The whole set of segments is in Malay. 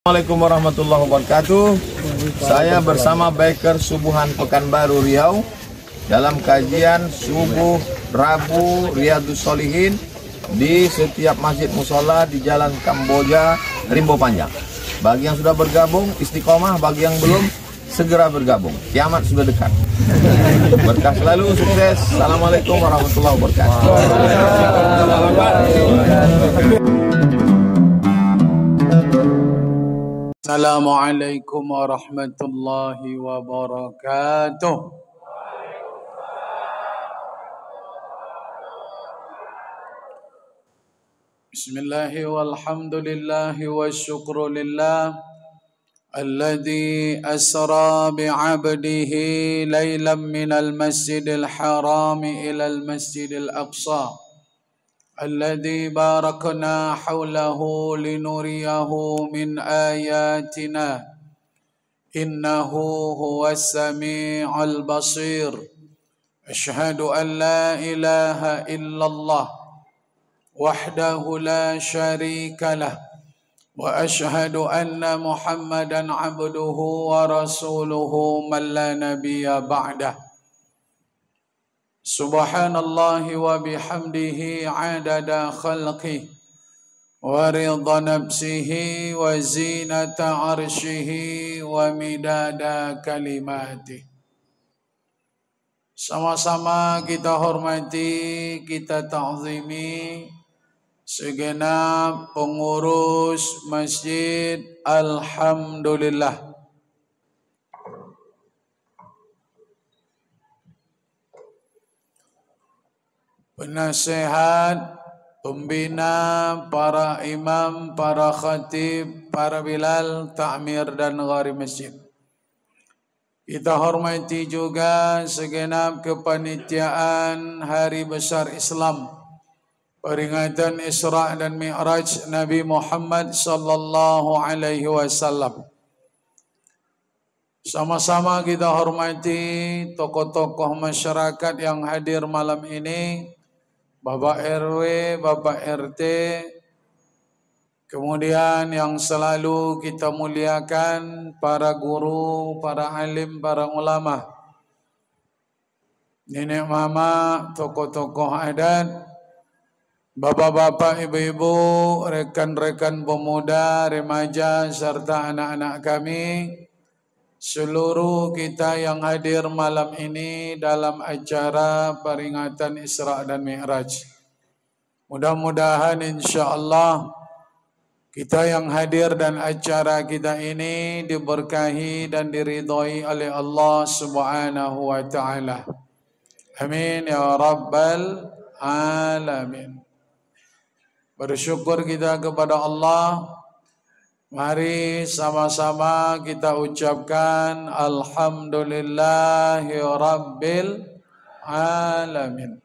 Assalamualaikum warahmatullahi wabarakatuh. Saya bersama Biker Subuhan Pekanbaru Riau dalam kajian subuh Rabu Riyadhus Shalihin di setiap masjid musola di Jalan Kamboja, Rimbo Panjang. Bagi yang sudah bergabung istiqomah, bagi yang belum segera bergabung. Kiamat sudah dekat. Berkah selalu, sukses. Assalamualaikum warahmatullahi wabarakatuh. Assalamualaikum warahmatullahi wabarakatuh. Bismillahi walhamdulillahi wa syukru lillah alladhi asra bi'abdihi laylan minal masjidil harami ilal masjidil aqsa الذي باركنا حوله لنريه من آياتنا إنه هو السميع البصير أشهد أن لا إله إلا الله وحده لا شريك له وأشهد أن محمدا عبده ورسوله من لا نبي بعده Subhanallah wa bihamdihi adada khalqih wa ridha nafsihi wa zinata arshihi wa midada kalimatih. Sama-sama kita hormati, kita ta'zimi segenap pengurus masjid. Alhamdulillah. Penasihat, pembina, para imam, para khatib, para bilal, ta'mir dan ghari masjid. Kita hormati juga segenap kepanitiaan Hari Besar Islam, peringatan Isra dan Mi'raj Nabi Muhammad sallallahu alaihi wasallam. Sama-sama kita hormati tokoh-tokoh masyarakat yang hadir malam ini. Bapak RW, Bapak RT, kemudian yang selalu kita muliakan para guru, para alim, para ulama, nenek mama, tokoh-tokoh adat, bapak-bapak, ibu-ibu, rekan-rekan pemuda, remaja, serta anak-anak kami, seluruh kita yang hadir malam ini dalam acara peringatan Isra dan Mi'raj. Mudah-mudahan insyaAllah kita yang hadir dan acara kita ini diberkahi dan diridhai oleh Allah Subhanahu wa ta'ala. Amin ya Rabbal Alamin. Bersyukur kita kepada Allah. Mari sama-sama kita ucapkan Alhamdulillahi Rabbil Alamin.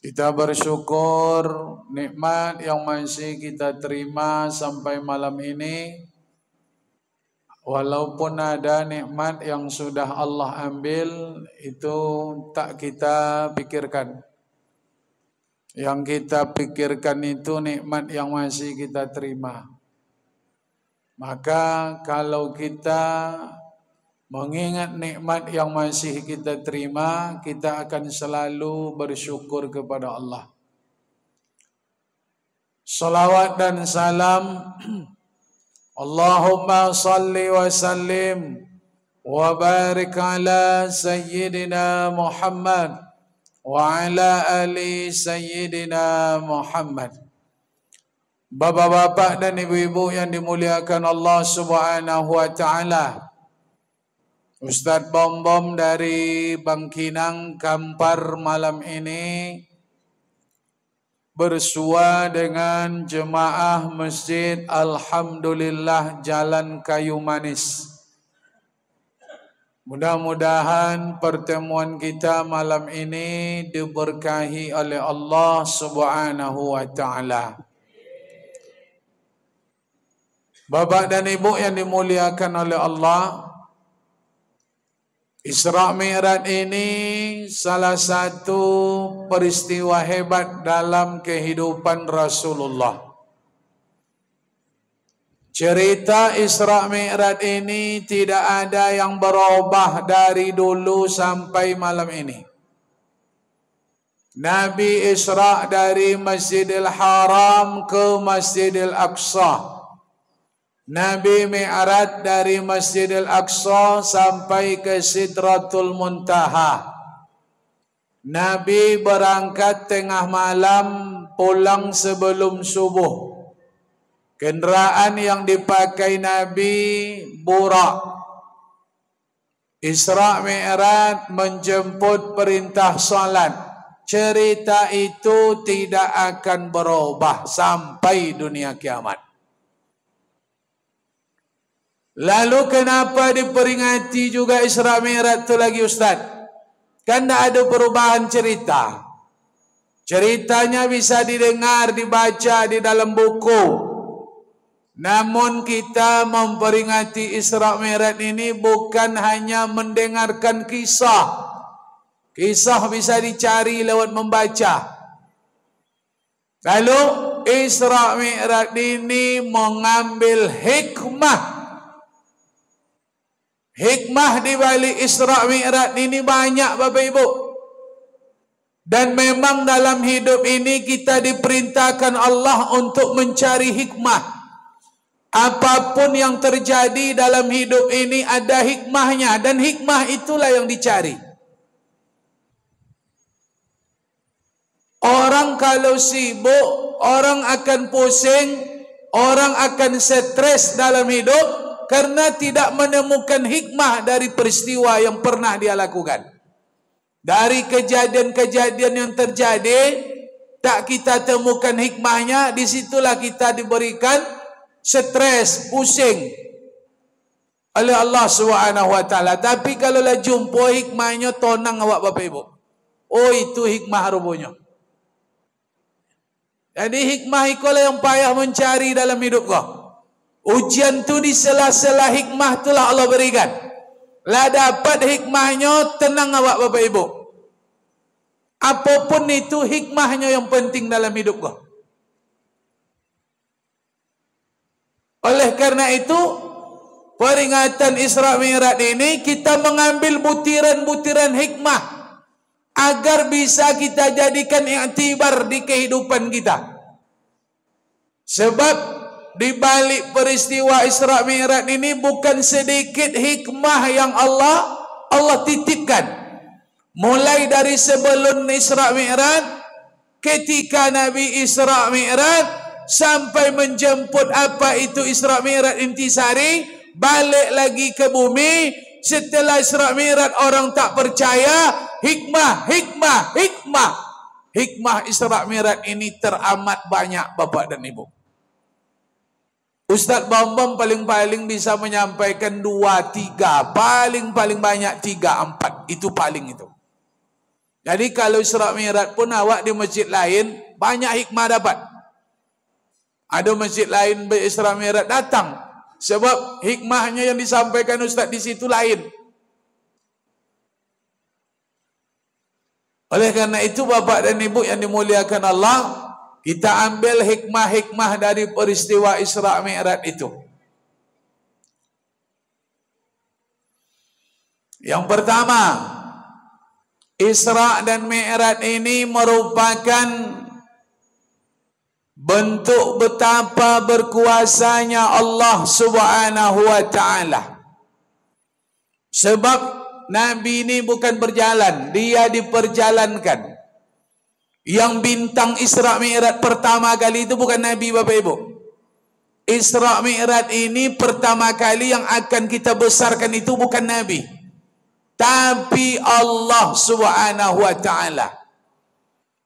Kita bersyukur nikmat yang masih kita terima sampai malam ini. Walaupun ada nikmat yang sudah Allah ambil, itu tak kita pikirkan. Yang kita pikirkan itu nikmat yang masih kita terima. Maka kalau kita mengingat nikmat yang masih kita terima, kita akan selalu bersyukur kepada Allah. Salawat dan salam Allahumma salli wa sallim wa barik ala Sayyidina Muhammad wa ala ali Sayyidina Muhammad. Bapak-bapak dan ibu-ibu yang dimuliakan Allah Subhanahu wa ta'ala, Ustaz Bom-Bom dari Bangkinang Kampar malam ini bersua dengan jemaah Masjid Alhamdulillah Jalan Kayu Manis. Mudah-mudahan pertemuan kita malam ini diberkahi oleh Allah Subhanahu wa ta'ala. Bapak dan Ibu yang dimuliakan oleh Allah, Isra Mi'raj ini salah satu peristiwa hebat dalam kehidupan Rasulullah. Cerita Isra Mi'raj ini tidak ada yang berubah dari dulu sampai malam ini. Nabi Isra dari Masjidil Haram ke Masjidil Aqsa. Nabi Mi'raj dari Masjidil Aqsa sampai ke Sidratul Muntaha. Nabi berangkat tengah malam, pulang sebelum subuh. Kenderaan yang dipakai Nabi Burak. Isra Mi'raj menjemput perintah salat. Cerita itu tidak akan berubah sampai dunia kiamat. Lalu kenapa diperingati juga Isra Mi'raj itu lagi Ustaz? Kan tidak ada perubahan cerita. Ceritanya bisa didengar, dibaca di dalam buku. Namun kita memperingati Isra Mi'raj ini bukan hanya mendengarkan kisah. Kisah bisa dicari lewat membaca. Lalu Isra Mi'raj ini mengambil hikmah. Hikmah di balik Isra Mi'raj ini banyak Bapak Ibu. Dan memang dalam hidup ini kita diperintahkan Allah untuk mencari hikmah. Apapun yang terjadi dalam hidup ini ada hikmahnya, dan hikmah itulah yang dicari. Orang kalau sibuk, orang akan pusing, orang akan stres dalam hidup karena tidak menemukan hikmah dari peristiwa yang pernah dia lakukan. Dari kejadian-kejadian yang terjadi, tak kita temukan hikmahnya, disitulah kita diberikan stres, pusing oleh Allah Subhanahu wa taala. Tapi kalau lah jumpa hikmahnya, tonang awak Bapak Ibu. Oh, itu hikmah rupanya. Jadi hikmah itulah yang payah mencari dalam hidup kau. Ujian tu di sela-sela hikmah itulah Allah berikan. Lah dapat hikmahnya, tenang awak Bapak Ibu. Apapun itu hikmahnya yang penting dalam hidup kau. Oleh karena itu, peringatan Isra Mi'raj ini kita mengambil butiran-butiran hikmah agar bisa kita jadikan iktibar di kehidupan kita. Sebab di balik peristiwa Isra Mi'raj ini bukan sedikit hikmah yang Allah titipkan. Mulai dari sebelum Isra Mi'raj, ketika Nabi Isra Mi'raj, sampai menjemput apa itu Isra Mi'raj intisari, balik lagi ke bumi. Setelah Isra Mi'raj orang tak percaya, hikmah Isra Mi'raj ini teramat banyak Bapak dan Ibu. Ustaz Bambam paling-paling bisa menyampaikan 2, 3, paling banyak 3, 4, itu paling itu. Jadi kalau Isra Mi'raj pun awak di masjid lain banyak hikmah dapat. Ada masjid lain Isra Mi'raj datang, sebab hikmahnya yang disampaikan Ustaz di situ lain. Oleh karena itu Bapak dan Ibu yang dimuliakan Allah, kita ambil hikmah-hikmah dari peristiwa Isra Mi'raj itu. Yang pertama, Isra dan Mi'raj ini merupakan bentuk betapa berkuasanya Allah Subhanahu wa taala. Sebab Nabi ini bukan berjalan, dia diperjalankan. Yang bintang Isra Mi'raj pertama kali itu bukan Nabi Bapak Ibu. Isra Mi'raj ini pertama kali yang akan kita besarkan itu bukan Nabi, tapi Allah Subhanahu wa taala.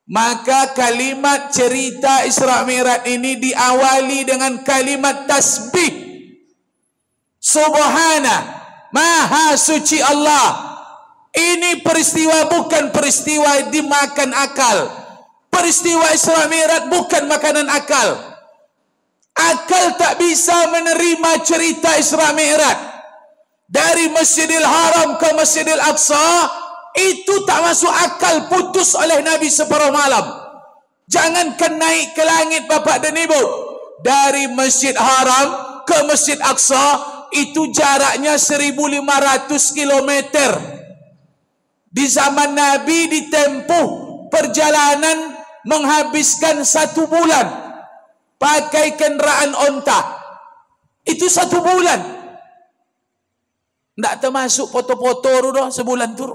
Maka kalimat cerita Isra Mi'raj ini diawali dengan kalimat tasbih. Subhana, Maha suci Allah. Ini peristiwa bukan peristiwa dimakan akal. Peristiwa Isra Mi'raj bukan makanan akal. Akal tak bisa menerima cerita Isra Mi'raj. Dari Masjidil Haram ke Masjidil Aqsa, itu tak masuk akal, putus oleh Nabi separuh malam. Jangankan naik ke langit Bapak dan Ibu, dari Masjid Haram ke Masjid Aqsa itu jaraknya 1500 kilometer. Di zaman Nabi ditempuh perjalanan menghabiskan 1 bulan pakai kenderaan onta. Itu 1 bulan. Tak termasuk foto-foto tu dah sebulan tu.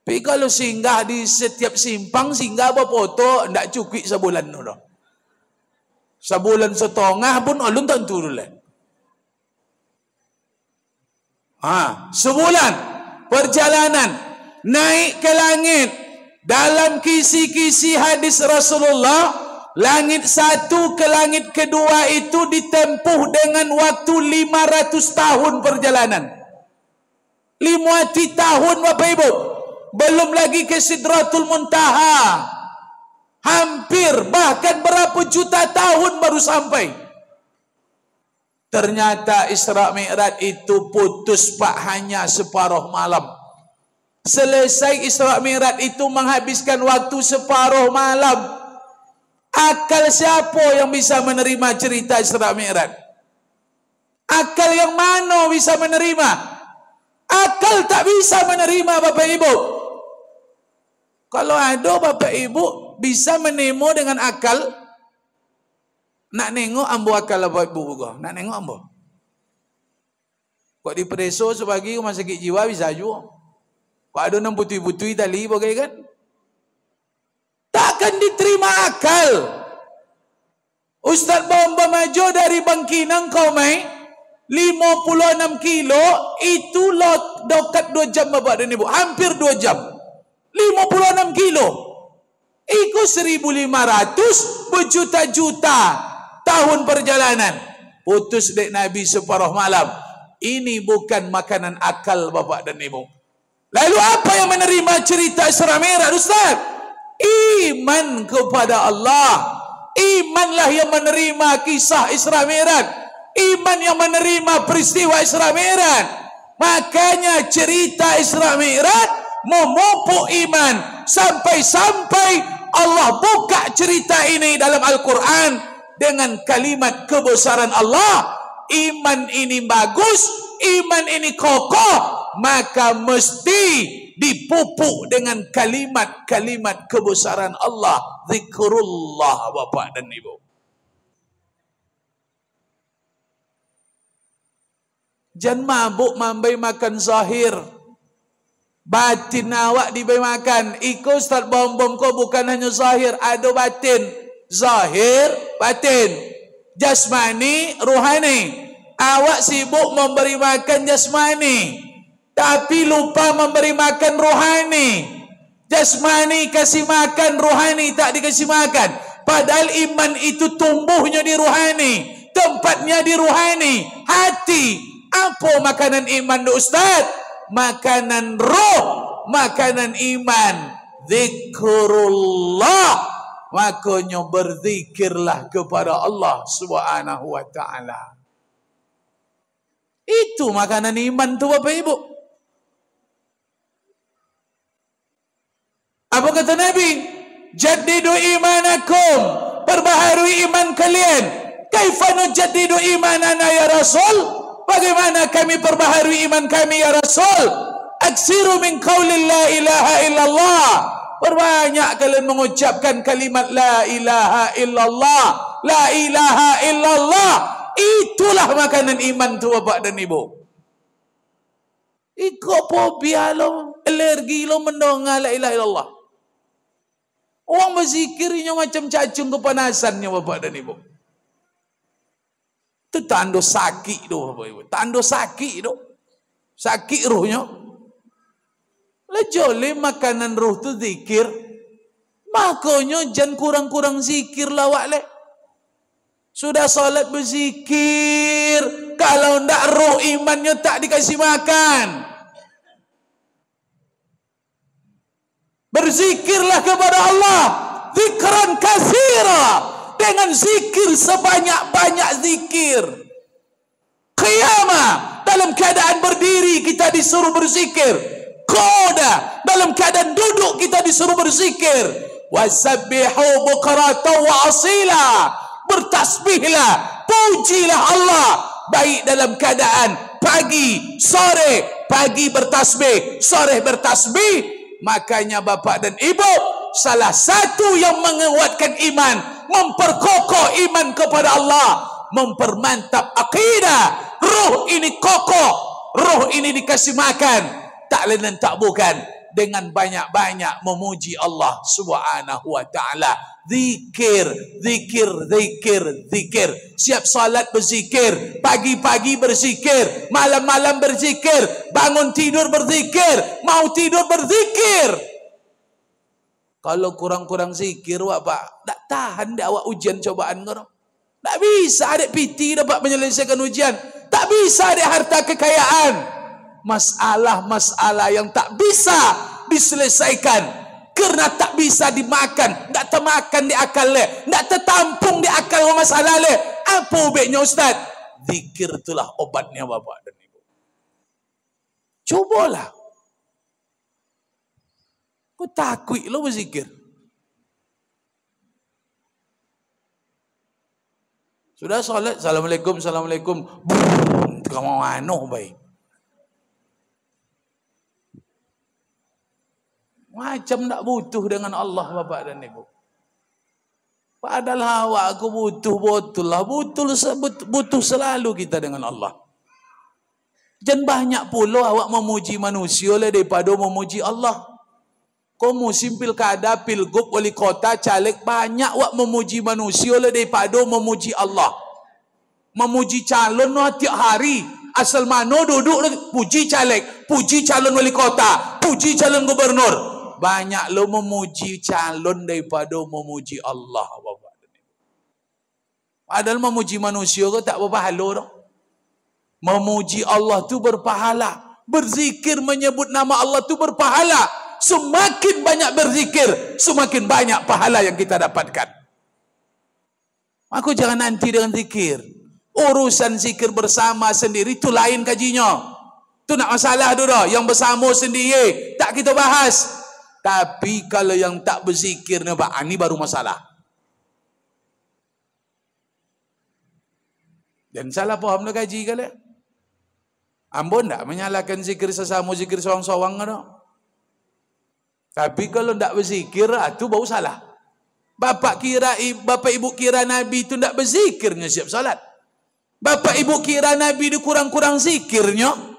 Tapi kalau singgah di setiap simpang, singgah berfoto, tak cukup sebulan tu dah. Sebulan setengah pun alun tentu dulu. Sebulan perjalanan naik ke langit. Dalam kisi-kisi hadis Rasulullah, langit 1 ke langit kedua itu ditempuh dengan waktu 500 tahun perjalanan. 50 tahun Bapak Ibu. Belum lagi ke Sidratul Muntaha. Hampir bahkan berapa juta tahun baru sampai. Ternyata Isra Mi'raj itu putus Pak hanya separuh malam. Selesai Isra Mi'raj itu menghabiskan waktu separuh malam. Akal siapa yang bisa menerima cerita Isra Mi'raj? Akal yang mana bisa menerima? Akal tak bisa menerima Bapak Ibu. Kalau ada Bapak Ibu bisa menemo dengan akal, nak nengok ambo akal Bapak Ibu juga. Nak nengok ambo. Kok di preso sebagai rumah sakit jiwa bisa juga. Kok ada nang putui-putui tali bagai kan? Takkan diterima akal. Ustaz Bomba maju dari Bangkinang kau mai 56 kilo itu dekat 2 jam Bapak dan Ibu, hampir 2 jam. 56 kilo. Ikut 1500 berjuta-juta tahun perjalanan. Putus dek Nabi separuh malam. Ini bukan makanan akal Bapak dan Ibu. Lalu apa yang menerima cerita Isra Mi'raj Ustaz? Iman kepada Allah. Imanlah yang menerima kisah Isra Mi'raj. Iman yang menerima peristiwa Isra Mi'raj. Makanya cerita Isra Mi'raj memupuk iman. Sampai-sampai Allah buka cerita ini dalam Al-Quran dengan kalimat kebesaran Allah. Iman ini bagus, iman ini kokoh, maka mesti dipupuk dengan kalimat-kalimat kebesaran Allah. Zikrullah Bapak dan Ibu. Jangan mabuk mambai makan zahir. Batin awak diberi makan. Ikut Ustaz Bom-Bom kau bukan hanya zahir, ada batin. Zahir, batin. Jasmani, ruhani. Awak sibuk memberi makan jasmani, tapi lupa memberi makan rohani. Jasmani kasih makan, rohani tak dikasih makan. Padahal iman itu tumbuhnya di rohani, tempatnya di rohani, hati. Apa makanan iman Ustaz? Makanan roh, makanan iman. Zikrullah. Makanya berzikirlah kepada Allah Subhanahu wa ta'ala. Itu makanan iman tu Bapak Ibu. Apa kata Nabi? Jaddidu imanakum, perbaharui iman kalian. Kaifa nujaddidu imanana ya Rasul? Bagaimana kami perbaharui iman kami ya Rasul? Aksiru min qauli la ilaha illallah. Perbanyak kalian mengucapkan kalimat la ilaha illallah. La ilaha illallah. Itulah makanan iman tu Bapak dan Ibu. Ikut fobia lo, alergi lo mendengar la ilaha illallah. Orang berzikirnya macam cacing kepanasannya Bapak dan Ibu. Itu tanda sakit tu Bapak Ibu. Tanda sakit tu. Sakit rohnya. Lejole makanan roh tu zikir. Makanya jangan kurang-kurang zikir lawak le. Sudah salat berzikir. Kalau ndak roh imannya tak dikasih makan. Berzikirlah kepada Allah. Zikran katsira. Dengan zikir sebanyak-banyak zikir. Qiyamah. Dalam keadaan berdiri kita disuruh berzikir. Qoda. Dalam keadaan duduk kita disuruh berzikir. Wasabbihu bukratan wa asila. Bertasbihlah pujilah Allah. Baik dalam keadaan pagi, sore, pagi bertasbih, sore bertasbih. Makanya bapak dan ibu, salah satu yang menguatkan iman, memperkokoh iman kepada Allah, mempermantap akidah. Ruh ini kokoh, ruh ini dikasih makan, tak lain dan tak bukan dengan banyak-banyak memuji Allah Subhanahu wa taala. Zikir, zikir, zikir, zikir. Siap salat berzikir, pagi-pagi berzikir, malam-malam berzikir, bangun tidur berzikir, mau tidur berzikir. Kalau kurang-kurang zikir wak pak, tak tahan dah awak ujian cobaan kau. Tak bisa adik piti dapat menyelesaikan ujian. Tak bisa adik harta kekayaan. Masalah-masalah yang tak bisa diselesaikan karena tak bisa dimakan, tak termakan di akal le, tak tertampung di akal masalah le. Apa ubeknya Ustaz? Zikir itulah obatnya bapak dan ibu. Cobalah. Kau takut lo berzikir. Sudah salat, Assalamualaikum, Assalamualaikum. Kamu anu baik. Macam tak butuh dengan Allah bapak dan ibu. Padahal awak aku butuh betul lah. Butuh selalu kita dengan Allah. Jangan banyak pula awak memuji manusia lah daripada memuji Allah. Kau musim pilkada, pilgub, wali kota, caleg, banyak awak memuji manusia lah daripada memuji Allah. Memuji calon tiap hari. Asal mana duduk, puji caleg, puji calon wali kota, puji calon gubernur. Banyak lo memuji calon daripada memuji Allah. Padahal memuji manusia kau tak berpahala. Memuji Allah tu berpahala. Berzikir menyebut nama Allah tu berpahala. Semakin banyak berzikir, semakin banyak pahala yang kita dapatkan. Aku jangan nanti dengan zikir. Urusan zikir bersama sendiri tu lain kajinya. Tu nak masalah tu dah. Yang bersama sendiri tak kita bahas. Tapi kalau yang tak berzikir ni Pak, ini baru masalah. Dan salah faham nak kaji kali. Ambon tak menyalahkan zikir sesama, zikir seorang-seorang kan. Tapi kalau tak berzikir, itu baru salah. Bapak ibu kira Nabi itu tak berzikirnya siap salat. Bapak ibu kira Nabi itu kurang-kurang zikirnya.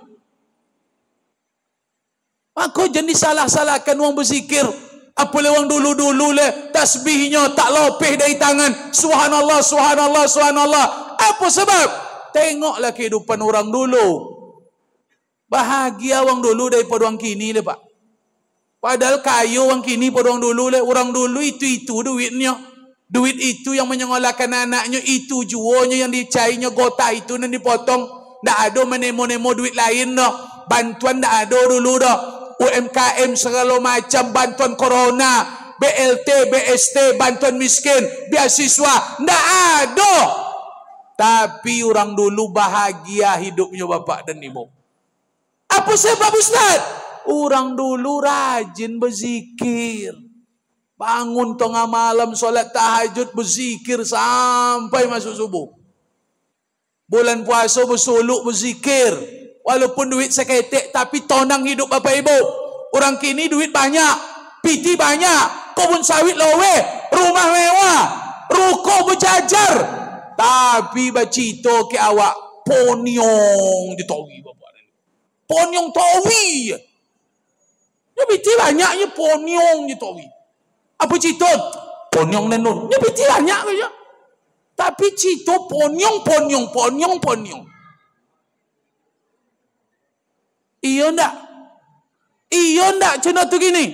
Maka jangan disalah-salahkan orang berzikir. Apa lewang dulu-dulu le tasbihnya tak lopeh dari tangan. Subhanallah, subhanallah, subhanallah. Apa sebab? Tengoklah kehidupan orang dulu. Bahagia orang dulu daripada orang kini le Pak. Padahal kayu orang kini pada orang dulu le. Orang dulu itu duitnya. Duit itu yang menyekolahkan anaknya, itu jualnya yang dicainya gota itu yang dipotong. Tak ada menemo-nemo duit lain dah. Bantuan tak ada dulu dah. UMKM segala macam, bantuan corona, BLT, BST, bantuan miskin, beasiswa, tak ada. Tapi orang dulu bahagia hidupnya bapak dan ibu. Apa sebab Ustaz? Orang dulu rajin berzikir. Bangun tengah malam, solat tahajud, berzikir sampai masuk subuh. Bulan puasa bersoluk berzikir. Walaupun duit seketek, tapi tonang hidup bapak ibu. Orang kini duit banyak, piti banyak, kebun sawit lowe, rumah mewah, ruko berjajar. Tapi bacito ke awak, ponyong ditawi bapak. Ponyong tawi. Ya piti banyaknya ponyong ditawi. Apa cito? Ponyong nenun. Ya piti banyak saja. Tapi cito ponyong. Iya ndak? Iya ndak cina tu gini?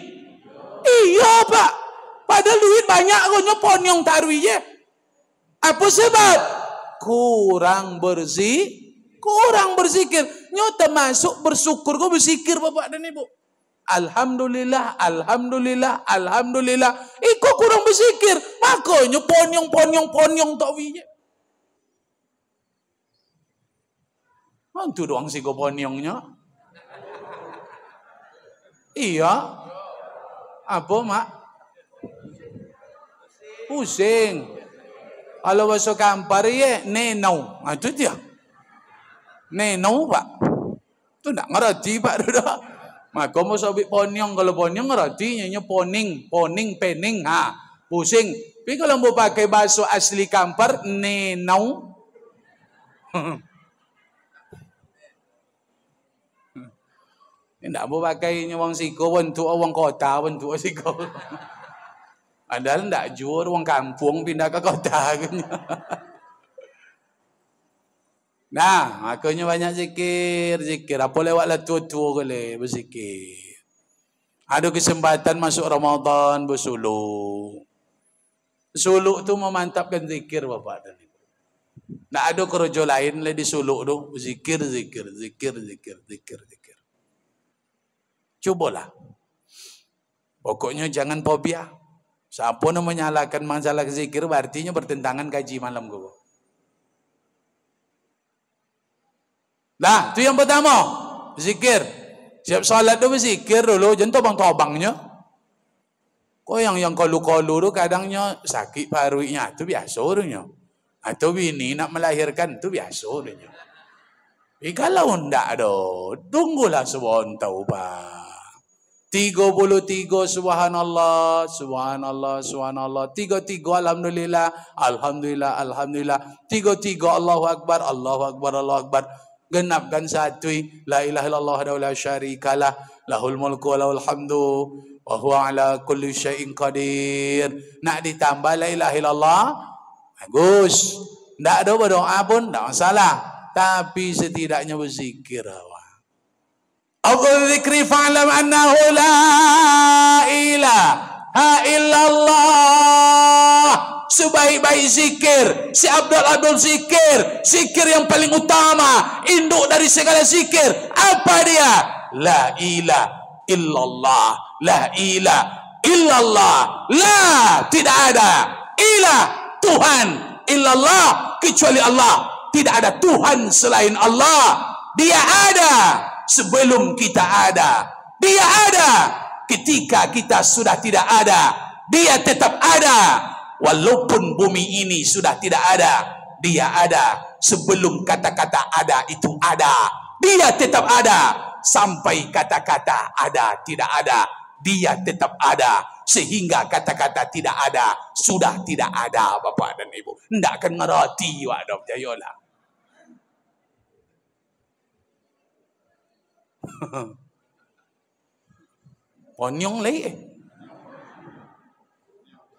Iya Pak. Padahal duit banyak aja ponyong tarwi je. Apa sebab? Kurang berzikir. Nyo termasuk bersyukur kau berzikir bapak dan ibu. Alhamdulillah, alhamdulillah, alhamdulillah. Iko kurang berzikir. Makanya ponyong tak wije. Mantu doang si go ponyongnya. Iya. Apa mak? Pusing. Kalau bahasa Kampar ya nenau. Itu dia. Nenau Pak. Itu tak ngerti Pak. Maka mau sabit ponyong. Kalau ponyong ngerti nyanyi poning. Poning, pening. Pusing. Tapi kalau mau pakai bahasa asli Kampar, nenau. Tidak mau pakai wong siko, wong kota, wong siko. Padahal tidak jual wong kampung pindah ke kota. Nah, makanya banyak zikir. Apa lewatlah tua-tua boleh berzikir. Ada kesempatan masuk Ramadan bersuluk. Suluk tu memantapkan zikir Bapak dan Ibu. Tak ada kerja lain lagi di suluk tu. Zikir. Cubalah. Pokoknya jangan fobia. Siapa yang menyalahkan masalah zikir berartinya bertentangan kaji malam gue. Nah, itu yang pertama. Zikir. Siap salat tu berzikir dulu. Jangan tobang-tobangnya. Kok yang kalu-kalu tu kadangnya sakit paruinya. Itu biasa orangnya. Atau bini nak melahirkan. Itu biasa orangnya. Kalau tidak ada. Tunggulah sebuah tahu Pak. 33 subhanallah, subhanallah, subhanallah. 33 alhamdulillah, alhamdulillah, alhamdulillah. 33 Allahu akbar, Allahu akbar, Allahu akbar. Genapkan satu la ilaha illallah wa la syarikalah, lahul mulku wa lahul hamdu wa huwa ala kulli syai'in qadir. Nak ditambah la ilaha illallah, bagus. Tak ada berdoa pun tak masalah. Tapi setidaknya berzikir. Aqul dzikri fa'lam annahu la ilaha illallah. Sebaik-baik zikir, si Abdul zikir, zikir yang paling utama, induk dari segala zikir. Apa dia? La ilaha illallah, la ilaha illallah. La, tidak ada ilah, Tuhan, illallah, kecuali Allah. Tidak ada Tuhan selain Allah. Dia ada sebelum kita ada. Dia ada ketika kita sudah tidak ada. Dia tetap ada walaupun bumi ini sudah tidak ada. Dia ada sebelum kata-kata ada itu ada. Dia tetap ada sampai kata-kata ada tidak ada. Dia tetap ada sehingga kata-kata tidak ada sudah tidak ada. Bapak dan Ibu tidak akan ngerti wadah jayolah. Ponyong lagi.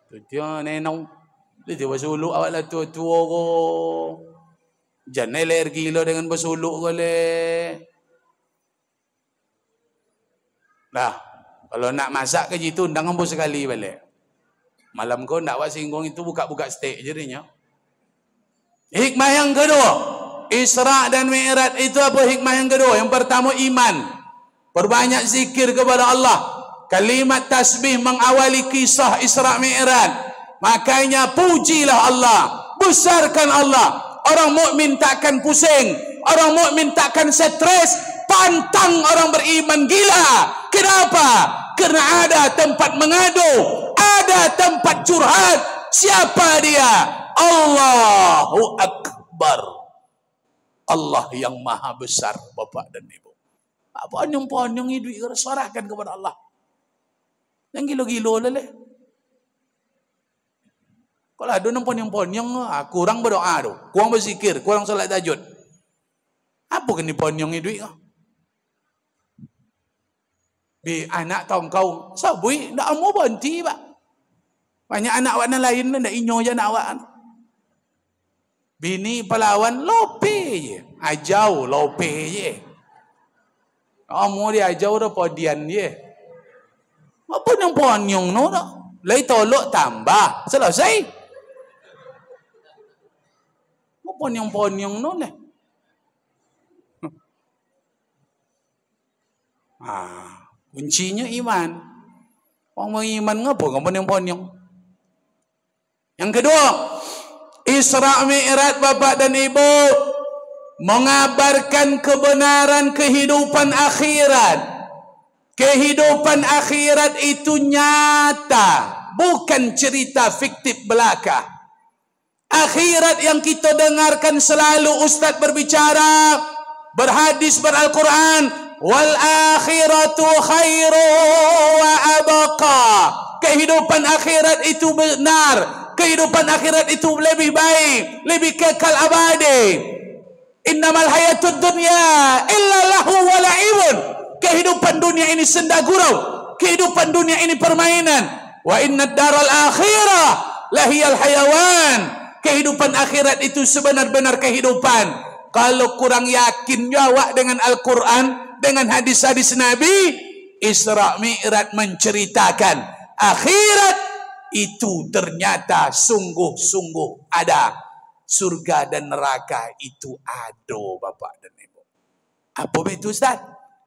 Tu dia nenong. Dia bersuluk awak lah tua-tua ko. Jangan ler gila dengan bersuluk ko le. Nah, kalau nak masak ke jitu undang ambo sekali balik. Malam kau nak buat singgung itu buka-buka steak jadinya. Hikmah yang kedua. Isra dan Mi'raj itu apa hikmah yang kedua? Yang pertama iman. Perbanyak zikir kepada Allah. Kalimat tasbih mengawali kisah Isra Mi'raj. Makanya pujilah Allah, besarkan Allah. Orang mukmin takkan pusing, orang mukmin takkan stres, pantang orang beriman gila. Kenapa? Karena ada tempat mengadu, ada tempat curhat. Siapa dia? Allahu Akbar. Allah yang maha besar, Bapak dan Ibu. Apa ponyong-ponyong hidup serahkan kepada Allah. Yang gilo-gilo lele. Kalau ada ponyong-ponyong, kurang berdoa tu, kurang berzikir, kurang salat tahajud. Apa kena ponyong hidup? Bi anak tahu kau, sabui ndak mau berhenti Pak. Banyak anak warna lain ndak inyo je anak awak. Bini pelawan lope je. Ajau lope je. Kamu dia ajau dah podian je. Apa yang ponyong no dah? Lai tolok tambah. Selesai. Apa yang ponyong no lah? Kuncinya iman. Orang beriman ngapa kamu yang ponyong? Yang kedua, Isra Mi'raj Bapak dan Ibu mengabarkan kebenaran kehidupan akhirat. Kehidupan akhirat itu nyata, bukan cerita fiktif belaka. akhirat yang kita dengarkan selalu ustaz berbicara, berhadis, beral-Quran, wal akhiratu khairu wa abqa. Kehidupan akhirat itu benar, kehidupan akhirat itu lebih baik, lebih kekal abadi. Innamal hayatud dunya illa lahu wa la'ibun. Kehidupan dunia ini senda gurau, kehidupan dunia ini permainan. Wa innad daral akhirah lahiyal hayawan. Kehidupan akhirat itu sebenar-benar kehidupan. Kalau kurang yakin awak dengan Al-Quran, dengan hadis-hadis Nabi, Isra Mi'raj menceritakan akhirat itu ternyata sungguh-sungguh ada. Surga dan neraka itu ada, Bapak dan Ibu. Apa betul Ustaz?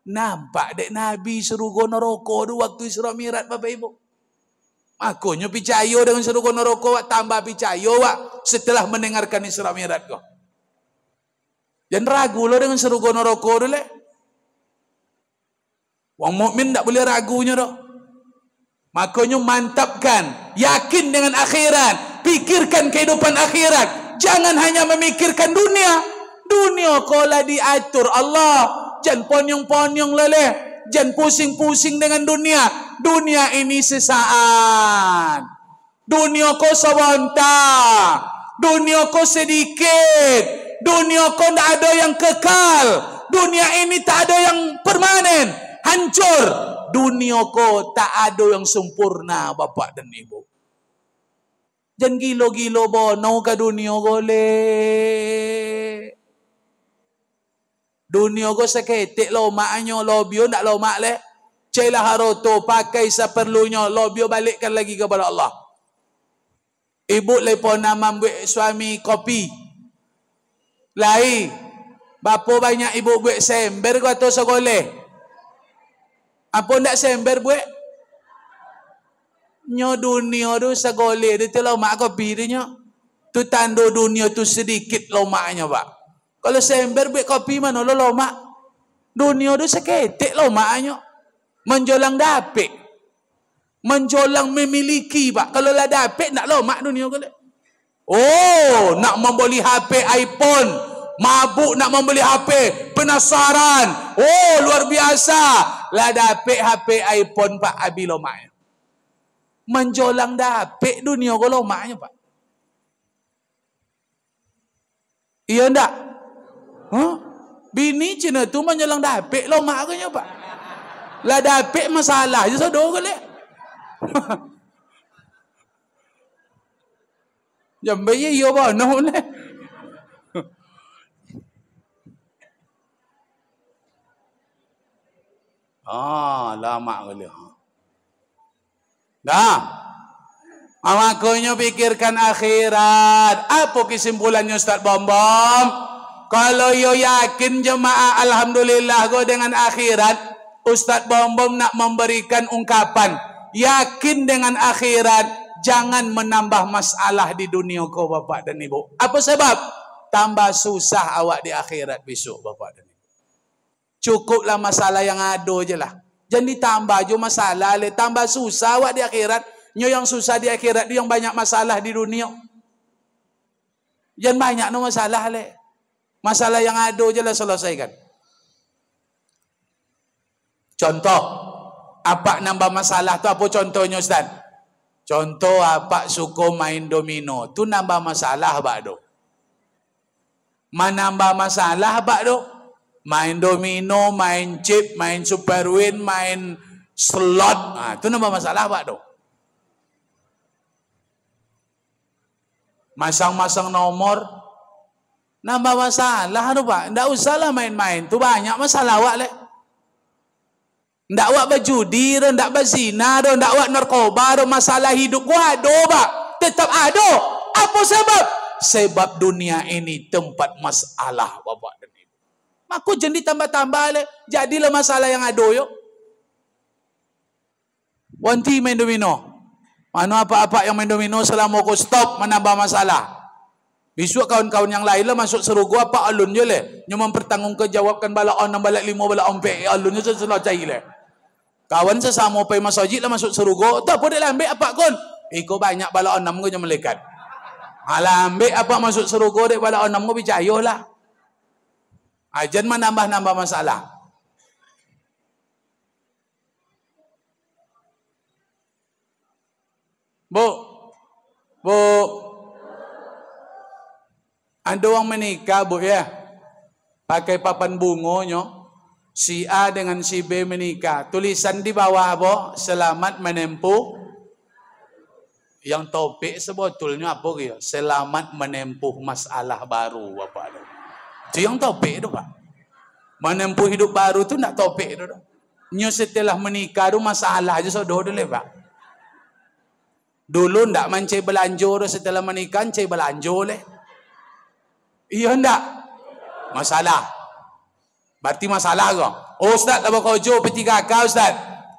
Nampak dek Nabi surga neraka tu waktu Isra Mi'raj, Bapak Ibu. Makanya percaya dengan surga neraka, wak tambah percaya wak setelah mendengarkan Isra Mi'raj kau. Jangan ragu lo dengan surga neraka tu le. Wong mukmin tak boleh ragunya dah. Makanya mantapkan, yakin dengan akhirat, pikirkan kehidupan akhirat. Jangan hanya memikirkan dunia. Dunia kalau diatur Allah, jangan ponyong-ponyong leleh, jangan pusing-pusing dengan dunia. Dunia ini sesaat. Dunia kau sebentar. Dunia kau sedikit. Dunia kau tak ada yang kekal. Dunia ini tak ada yang permanen. Hancur. Dunia kau tak ada yang sempurna, Bapak dan Ibu. Jangan gilo-gilo bono ke dunia golek. Dunia go seketik lomaknya, lobio tak lomak le. Celah haroto pakai seperlunya, lobio balikkan lagi kepada Allah. Ibu lepo nama buat suami kopi. Lai. Bapa banyak ibu buat sember ko atau segoleh. Apa ndak sember buat? Nyo dunia tu segoleh dia tu lomak kopi dia nyo. Tu tanda dunia tu sedikit lomaknya, Pak. Kalau sember buat kopi mana lo lomak? Dunia tu seketik lomaknya. Menjolang dapik. Menjolang memiliki, Pak. Kalau lah dapik nak lomak dunia ko. Oh, nak membeli HP iPhone. Mabuk nak membeli HP. Penasaran. Oh, luar biasa. Lah dapik HP iPhone, Pak, abi lomaknya. Menjolang dapik dunia ko lomaknya, Pak. Iya ndak? Huh? Bini Cina tu menjolang dapik lomak ke Pak? Lah dapik masalah je saudara ke le? Jambe ye yo ba no le. Lama ke le. Dah. Makanya pikirkan akhirat. Apa kesimpulannya Ustaz Bom-Bom? Kalau yo yakin jemaah alhamdulillah go dengan akhirat, Ustaz Bom-Bom nak memberikan ungkapan, yakin dengan akhirat, jangan menambah masalah di dunia kau Bapak dan Ibu. Apa sebab? Tambah susah awak di akhirat besok Bapak dan Ibu. Cukuplah masalah yang ada je lah. Jangan ditambah je masalah, le tambah susah awak di akhirat. Nyo yang susah di akhirat dia yang banyak masalah di dunia. Jangan banyak no masalah le. Masalah yang ada je lah selesaikan. Contoh, apa nambah masalah tu apa contohnya Ustaz? Contoh apa suka main domino, tu nambah masalah Pak do. Menambah masalah Pak do. Main domino, main chip, main super win, main slot, tu nambah masalah Pak do. Masang-masang nomor nambah masalah tu Pak. Ndak usahlah main-main. Tu banyak masalah awak le. Ndak awak berjudi, ndak berzina, ndak awak narkoba, masalah hidup gua ada Pak. Tetap ada. Apa sebab? Sebab dunia ini tempat masalah Bapak dan Ibu. Maka jangan ditambah-tambah le. Jadilah masalah yang ada yo. Wanti main domino. Mana apa-apa yang main domino selama aku stop menambah masalah. Besok kawan-kawan yang lain lah masuk serugu apa alun je le. Nyo mempertanggungjawabkan bala on bala 5 bala ompe alun je selesai le. Kawan sesama pai masjid lah masuk serugu, tak apa dia lambe apa kon. Iko banyak bala on 6 ko melekat. Alah ambil apa masuk surga daripada orang mau percaya lah. Ajan mah nambah-nambah masalah. Bu, ada orang menikah bu ya, pakai papan bungonya. Si A dengan si B menikah. Tulisan di bawah apa? Selamat menempuh. Yang topik sebetulnya apa gitu? Selamat menempuh masalah baru apa ada. Itu yang topik itu Pak. Menempuh hidup baru tu nak topik itu. Nyo setelah menikah tu masalah aja saudara dulu Pak. Dulu ndak mancai belanja tu setelah menikah mancai belanja leh. Iya ndak? Masalah. Berarti masalah kau. Oh Ustaz, apa kau jo P3K Ustaz?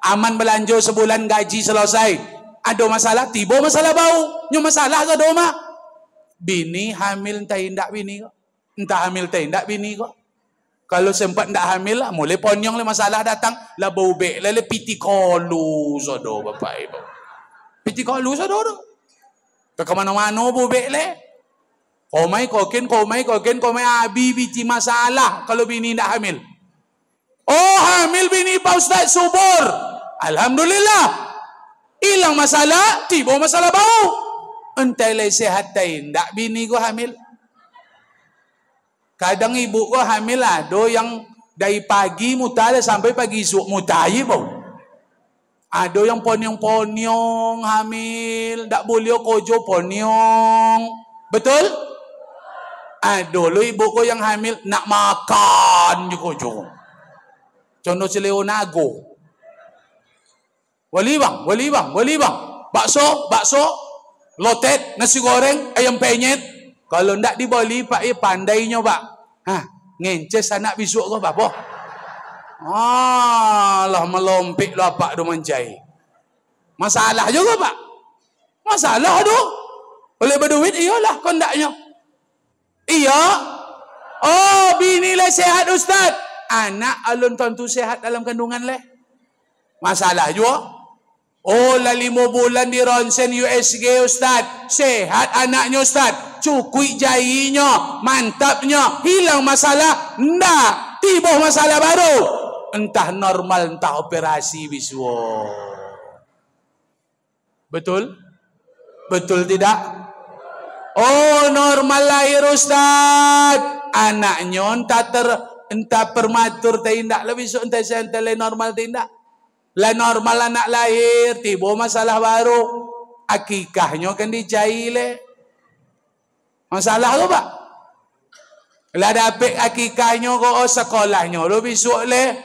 Aman belanja sebulan gaji selesai. Ada masalah, tiba masalah bau. Nyo masalah ke doma? Bini hamil entah indak bini kok. Entah hamil entah indak bini kok. Kalau sempat ndak hamil lah, mulai ponyong le masalah datang. Lah bau bek, le piti kolu saudara bapak ibu. Piti kolu saudara. Ke mana-mana bau bek le. Komai abi biti masalah kalau bini tidak hamil. Oh hamil bini Pak Ustaz subur. Alhamdulillah. Hilang masalah, tiba masalah bau. Entai le sehat tidak bini gua hamil. Kadang ibu gua hamil ada yang dari pagi mutale sampai pagi esok mutai bau. Ada yang ponyong-ponyong hamil, tak boleh kojo ponyong. Betul? Dulu ibu ko yang hamil nak makan juga. Contoh si Leonago. Wali bang. Bakso, lotet, nasi goreng, ayam penyet. Kalau ndak di Bali pak pandainya pak. Ngences anak besok ko apa? Lah melompik lo apa do mancai. Masalah juga pak. Masalah do. Oleh berduit iyalah kondaknya. Iya. Oh, bini le sehat Ustaz. Anak alun tentu sehat dalam kandungan le. Masalah juga. Oh, lah 5 bulan di ronsen USG Ustaz. Sehat anaknya Ustaz. Cukui jahinya, mantapnya. Hilang masalah. Ndak. Tiba masalah baru. Entah normal, entah operasi biswa. Betul? Betul tidak? Oh normal lahir Ustaz. Anaknya entah permatur tindak lebih so entah sentele normal tindak. Lah normal anak lahir tiba masalah baru. Akikahnya kan dicaile. Masalah apa Pak? Lah dapet akikahnya ko sekolahnya lo besok le.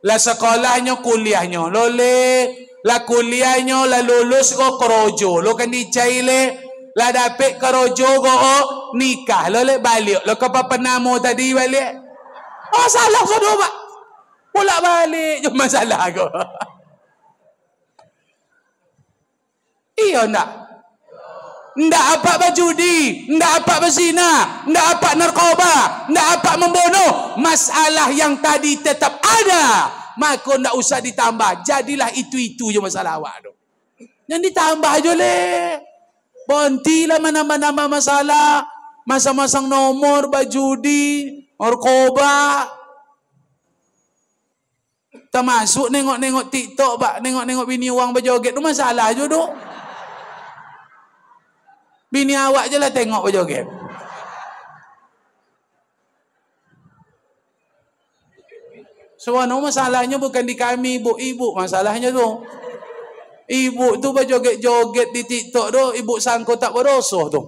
Lah sekolahnya kuliahnya lo le. Lah kuliahnya lah lulus ko kerojo lo kan dicaile. Lah dapet kerojo ko nikah lo le balik lo ke penamo tadi balik. Oh salah saudara Pak. Pulak balik je masalah ko. Iya ndak? Ndak apa berjudi, ndak apa berzina, ndak apa narkoba, ndak apa membunuh. Masalah yang tadi tetap ada. Maka ndak usah ditambah. Jadilah itu-itu je masalah awak tu. Yang ditambah aja le. Berhentilah menambah-nambah masalah. Masang-masang nomor, berjudi, narkoba. Termasuk nengok-nengok TikTok, Pak. Nengok-nengok bini orang berjoget. Itu masalah je tu. Bini awak je lah tengok berjoget. Sebenarnya masalahnya bukan di kami, ibu-ibu. Masalahnya tu. Ibu tu berjoget-joget di TikTok tu, ibu sangka tak berdosa tu.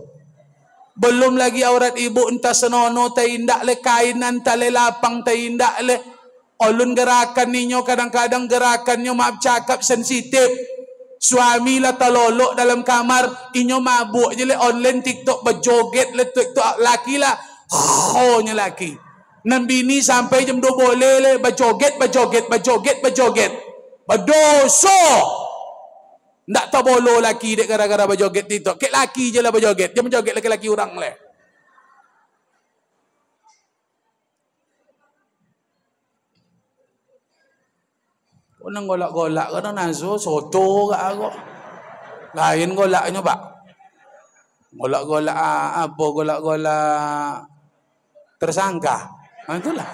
Belum lagi aurat ibu entah senono terindak le kainan tale lapang terindak le. Olun gerakan ninyo kadang-kadang gerakannya maaf cakap sensitif. Suami lah talolok dalam kamar, inyo mabuk je le online TikTok berjoget le TikTok laki lah. Nya laki. Nan bini sampai jam 2 boleh le berjoget. Berdosa. Ndak tahu bolo laki dek gara-gara berjoget TikTok. Kek laki je lah berjoget. Dia berjoget laki-laki orang le. Kau nang golak-golak kau nang naso soto kak aku. Lain golaknya Pak. Golak-golak apa? Golak-golak tersangka. Itulah.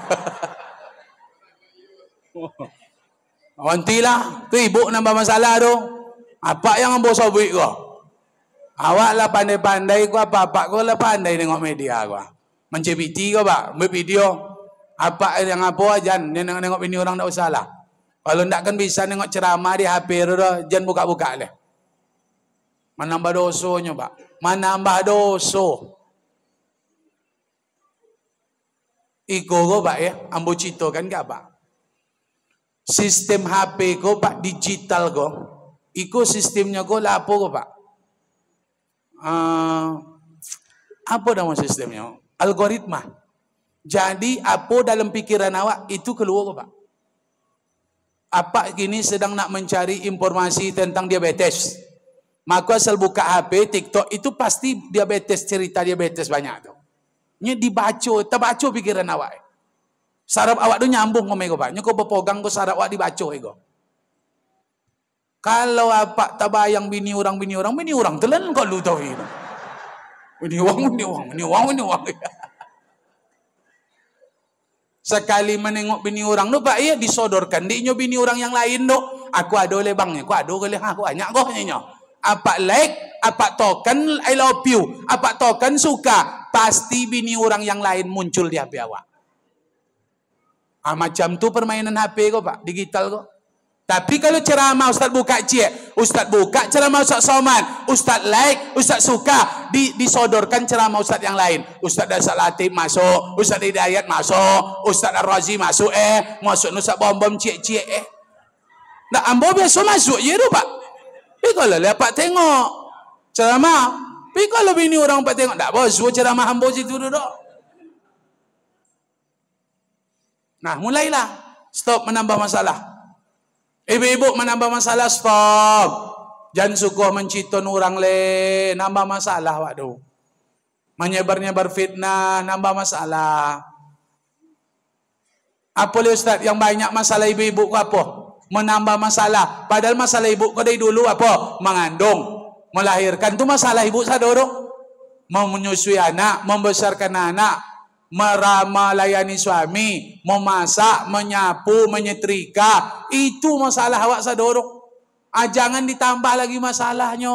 Nantilah tu ibu nambah masalah tu. Apa yang ambo sobik kau? Awak lah pandai-pandai kau apa-apa kau lah pandai tengok media kau. Mencebiti kau pak, ambil video. Apa yang apa jan, dia nengok bini orang tak usah lah. Kalau ndak kan bisa nengok ceramah di HP tu dah, jan buka-buka leh. Menambah dosonya pak, menambah doso. Iko kau pak ya, ambo cito kan ke apa? Sistem HP kau pak digital kau, iko sistemnya kau lah apa kau pak? Apa nama sistemnya? Algoritma. Jadi apa dalam pikiran awak itu keluar kau pak? Apa kini sedang nak mencari informasi tentang diabetes? Maka asal buka HP, TikTok itu pasti diabetes, cerita diabetes banyak tu. Nya dibaca, terbaca pikiran awak. Saraf awak tu nyambung ngomong kau pak. Nya kau berpegang kau saraf awak dibaca ego. Kalau apa tabayang bini orang telan kau lu tahu ini. Bini orang. Sekali menengok bini orang tu pak ya disodorkan dinyo bini orang yang lain tu. Aku ada oleh bang, aku ada oleh aku banyak kau nyo. Apa like, apa token I love you, apa token suka, pasti bini orang yang lain muncul di HP awak. Macam tu permainan HP kau pak, digital kau. Tapi kalau ceramah Ustaz buka cek, Ustaz buka ceramah Ustaz Soman, Ustaz like, Ustaz suka, disodorkan ceramah Ustaz yang lain. Ustaz Dasar Latif masuk, Ustaz Hidayat masuk, Ustaz Ar-Razi masuk, masuk Ustaz Bom-Bom cek. Nah, ambo biasa masuk je tu pak. Tapi kalau lepak tengok ceramah, tapi kalau bini orang pak tengok, tak bos, ceramah ambo situ duduk. Nah, mulailah stop menambah masalah. Ibu-ibu menambah masalah, stop. Jangan suka menciton orang le, nambah masalah waduh. Menyebar-nyebar fitnah, nambah masalah. Apa le Ustaz yang banyak masalah ibu-ibu ku apa? Menambah masalah. Padahal masalah ibu ku dari dulu apa? Mengandung, melahirkan tu masalah ibu sadoro. Mau menyusui anak, membesarkan anak, melayani suami, memasak, menyapu, menyetrika, itu masalah awak sadoro. Jangan ditambah lagi masalahnya.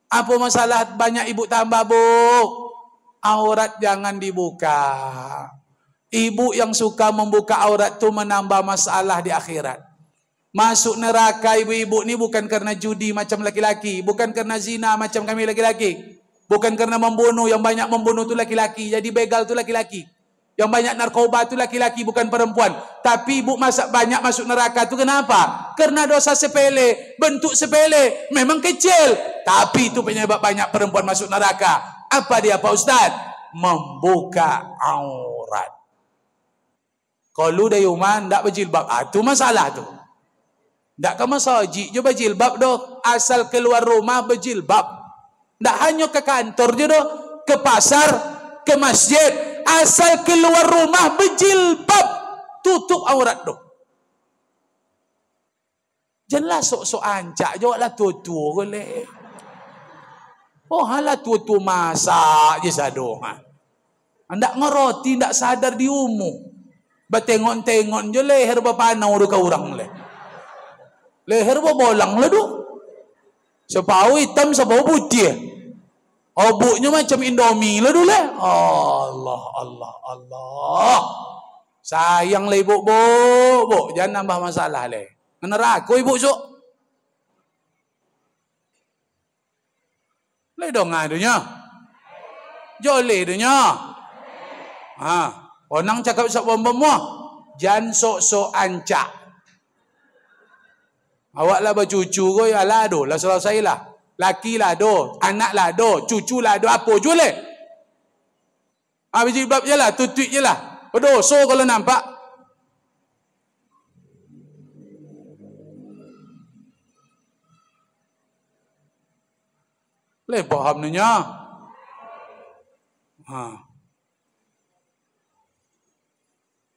Apa masalah banyak ibu tambah bu? Aurat jangan dibuka. Ibu yang suka membuka aurat tu menambah masalah di akhirat. Masuk neraka ibu-ibu ni bukan karena judi macam laki-laki, bukan karena zina macam kami laki-laki. Bukan karena membunuh, yang banyak membunuh tu laki-laki. Jadi begal tu laki-laki. Yang banyak narkoba tu laki-laki, bukan perempuan. Tapi ibu banyak masuk neraka tu kenapa? Karena dosa sepele, bentuk sepele, memang kecil. Tapi itu penyebab banyak perempuan masuk neraka. Apa dia Pak Ustaz? Membuka aurat. Kalau dah yuman, tak berjilbab. Itu masalah tu. Tak ke masjid je berjilbab doh. Asal keluar rumah berjilbab. Tak hanya ke kantor je doh, ke pasar, ke masjid, asal keluar rumah berjilbab, tutup aurat doh. Janganlah sok-sok ancak je lah tua-tua boleh. Oh halah tua-tua masak je sado. Ndak ngeroti, ndak sadar di umur. Bertengok-tengok je leher berpanau do ke orang le. Leher berbolang le doh. Sepau hitam, sepau putih. Obuknya macam Indomie lah dulu. Allah. Sayang lah ibu, bu. Jangan nambah masalah le. Neraka ibu sok. Le dong adunya. Jole dunya. Onang cakap sok bom-bom mo. Jangan sok-sok ancak. Awak lah bercucu ko ya lah do, lah selesai lah. Laki lah do, anak lah do, cucu lah do, apa je le. Berjilbab je lah, tutup je lah. Berdosa kalau nampak. Le faham ni nya.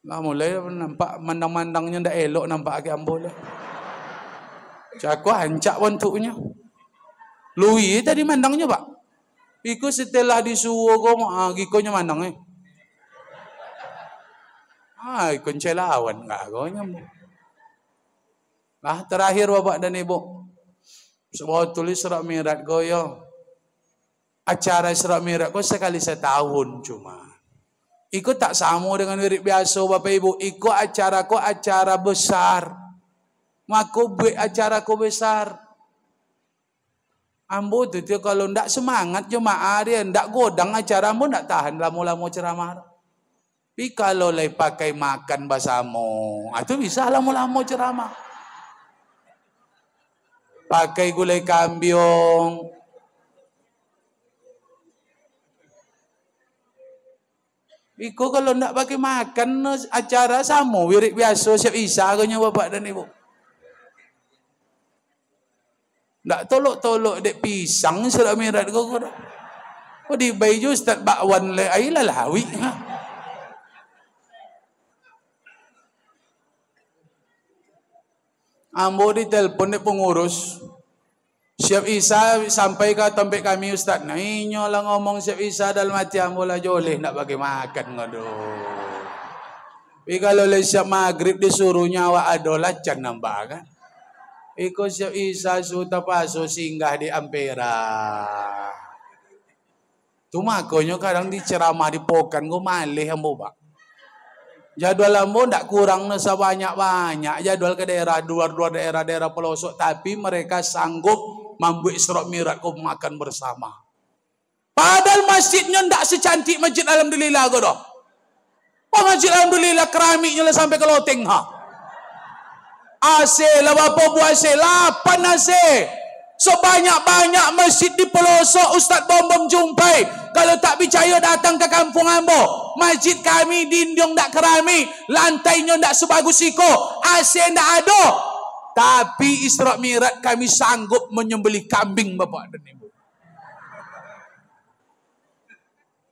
Lah mulai nampak mandang-mandangnya ndak elok nampak ke ambo lah. Cakap hancak wantuknya. Lui tadi mandangnya pak. Iku setelah disuruh ko, gikonya manang ikon celawan nggak agonya mo. Nah, terakhir Bapak dan Ibu. Sebuah tulis Isra Mi'raj goyo. Acara Isra Mi'raj ko sekali setahun cuma. Iku tak sama dengan wirid biasa Bapak Ibu. Iku acara ko acara besar. Maka acara ko besar. Ambo tu kalau ndak semangat jemaah dia ndak godang acara ambo ndak tahan lama-lama ceramah. Tapi kalau lagi pakai makan basamo, itu bisa lama-lama ceramah. Pakai gulai kambiong. Iko kalau ndak pakai makan acara sama wirid biasa siap isa agaknya Bapak dan Ibu. Ndak tolok-tolok dek pisang Isra Mi'raj kau. Oh di baju Ustaz bakwan le ai lalawi. Ambo ditelepon dek pengurus. Siap Isa sampai ke tempat kami Ustaz. Nah inyo lah ngomong Siap Isa dalam hati ambo lah joleh nak pakai makan ngaduh. Tapi kalau le siap maghrib disuruh nyawa adolah can nambah kan. Iko Siap Isa suta paso singgah di Ampera. Tu makonyo kadang diceramah di pokan go malih ambo Pak. Jadwal ambo ndak kurang nasa banyak-banyak jadwal ke daerah luar daerah pelosok tapi mereka sanggup membuat Isra Mi'raj kau makan bersama. Padahal masjidnya ndak secantik masjid Alhamdulillah go doh. Masjid Alhamdulillah keramiknya lah sampai ke loteng AC lah Bapak buat AC 8 AC. Sebanyak-banyak masjid di pelosok Ustaz Bom jumpai. Kalau tak percaya datang ke kampung ambo. Masjid kami dinding ndak keramik, lantainya ndak sebagus iko, AC ndak ada. Tapi Isra Mi'raj kami sanggup menyembelih kambing Bapak dan Ibu.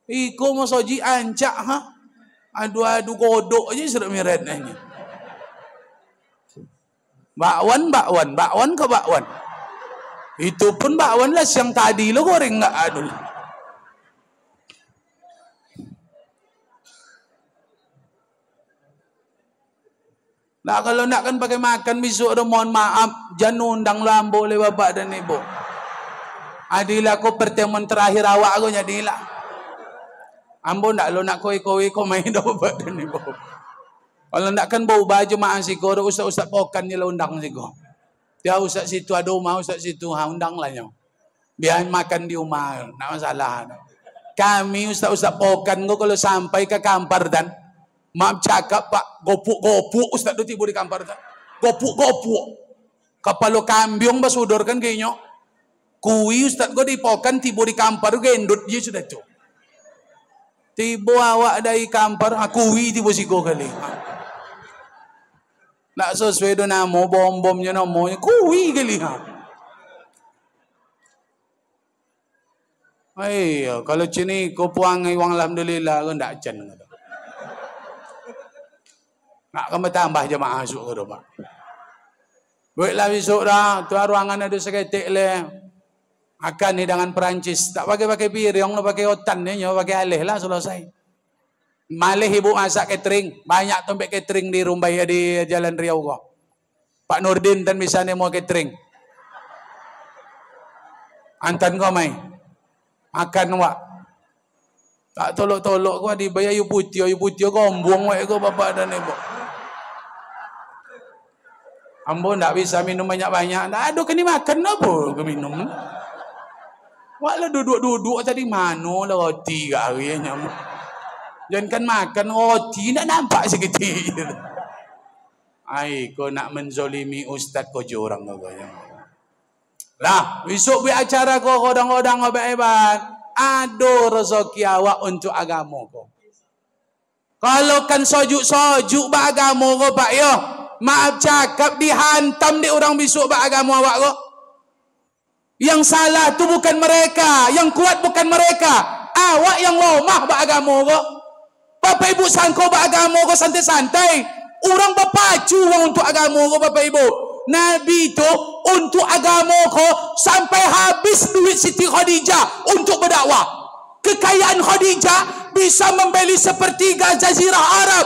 Iko masoji ancak adu-adu godok aja Isra Mi'raj nanya. Bakwan ke bakwan. Itu pun bakwan lah siang tadi lo goreng nggak adul. Nah kalau nak kan pakai makan besok mohon maaf jangan undang lambo oleh Bapak dan Ibu. Adilah ko pertemuan terakhir awak aku jadilah. Ambo nak lo nak koi ko main dah Bapak dan Ibu. Kalau nak kan bau baju mak siko ustaz pokan ni lah undang siko. Dia ustaz situ ada rumah ustaz situ undang lah nyo. Biar makan di rumah nak masalah. Kami ustaz pokan go kalau sampai ke kampar dan maaf cakap Pak, gopuk Ustaz tu tiba di kampar kan. Gopuk. Kapalo kambiong basudorkan kayaknya. Kui Ustaz go dipokan tiba di kampar gendut dia sudah tu. Tiba awak dari kampar, kui tiba sigo kali. Nak sesuai do namo bom-bomnya namanya kui kali kalau cini ko puangai wang alhamdulillah ko ndak can. Nak kamu tambah jemaah masuk ke Pak. Baiklah besok dah, tu ruangan ada seketik le. Akan hidangan Perancis, tak pakai piring, pakai otan ni, pakai alih lah selesai. Malih ibu masak catering, banyak tempat catering di Rumbai di Jalan Riau kok. Pak Nurdin dan misalnya mau catering. Antan kau mai. Makan wak. Tak tolok-tolok kau dibayar yu putih gombong wak kau Bapak dan Ibu. Ambo ndak bisa minum banyak-banyak. Ndak ada kini makan apa ke minum. Wak lah duduk tadi mano lah roti ke hari nyam. Jangan kan makan roti ndak nampak seketik. Kau nak menzolimi ustaz kau jurang kau yang. Lah, besok buat acara kau kodang-kodang hebat-hebat. Ado rezeki awak untuk agama kau. Kalau kan sojuk beragama kau Pak yo. Maaf cakap dihantam di orang besok beragama awak kau. Yang salah tu bukan mereka, yang kuat bukan mereka. Awak yang lemah beragama kau. Bapak Ibu sangko beragama kau santai-santai. Orang berpacu untuk agama kau Bapak Ibu. Nabi itu untuk agama ko sampai habis duit Siti Khadijah untuk berdakwah. Kekayaan Khadijah bisa membeli sepertiga jazirah Arab.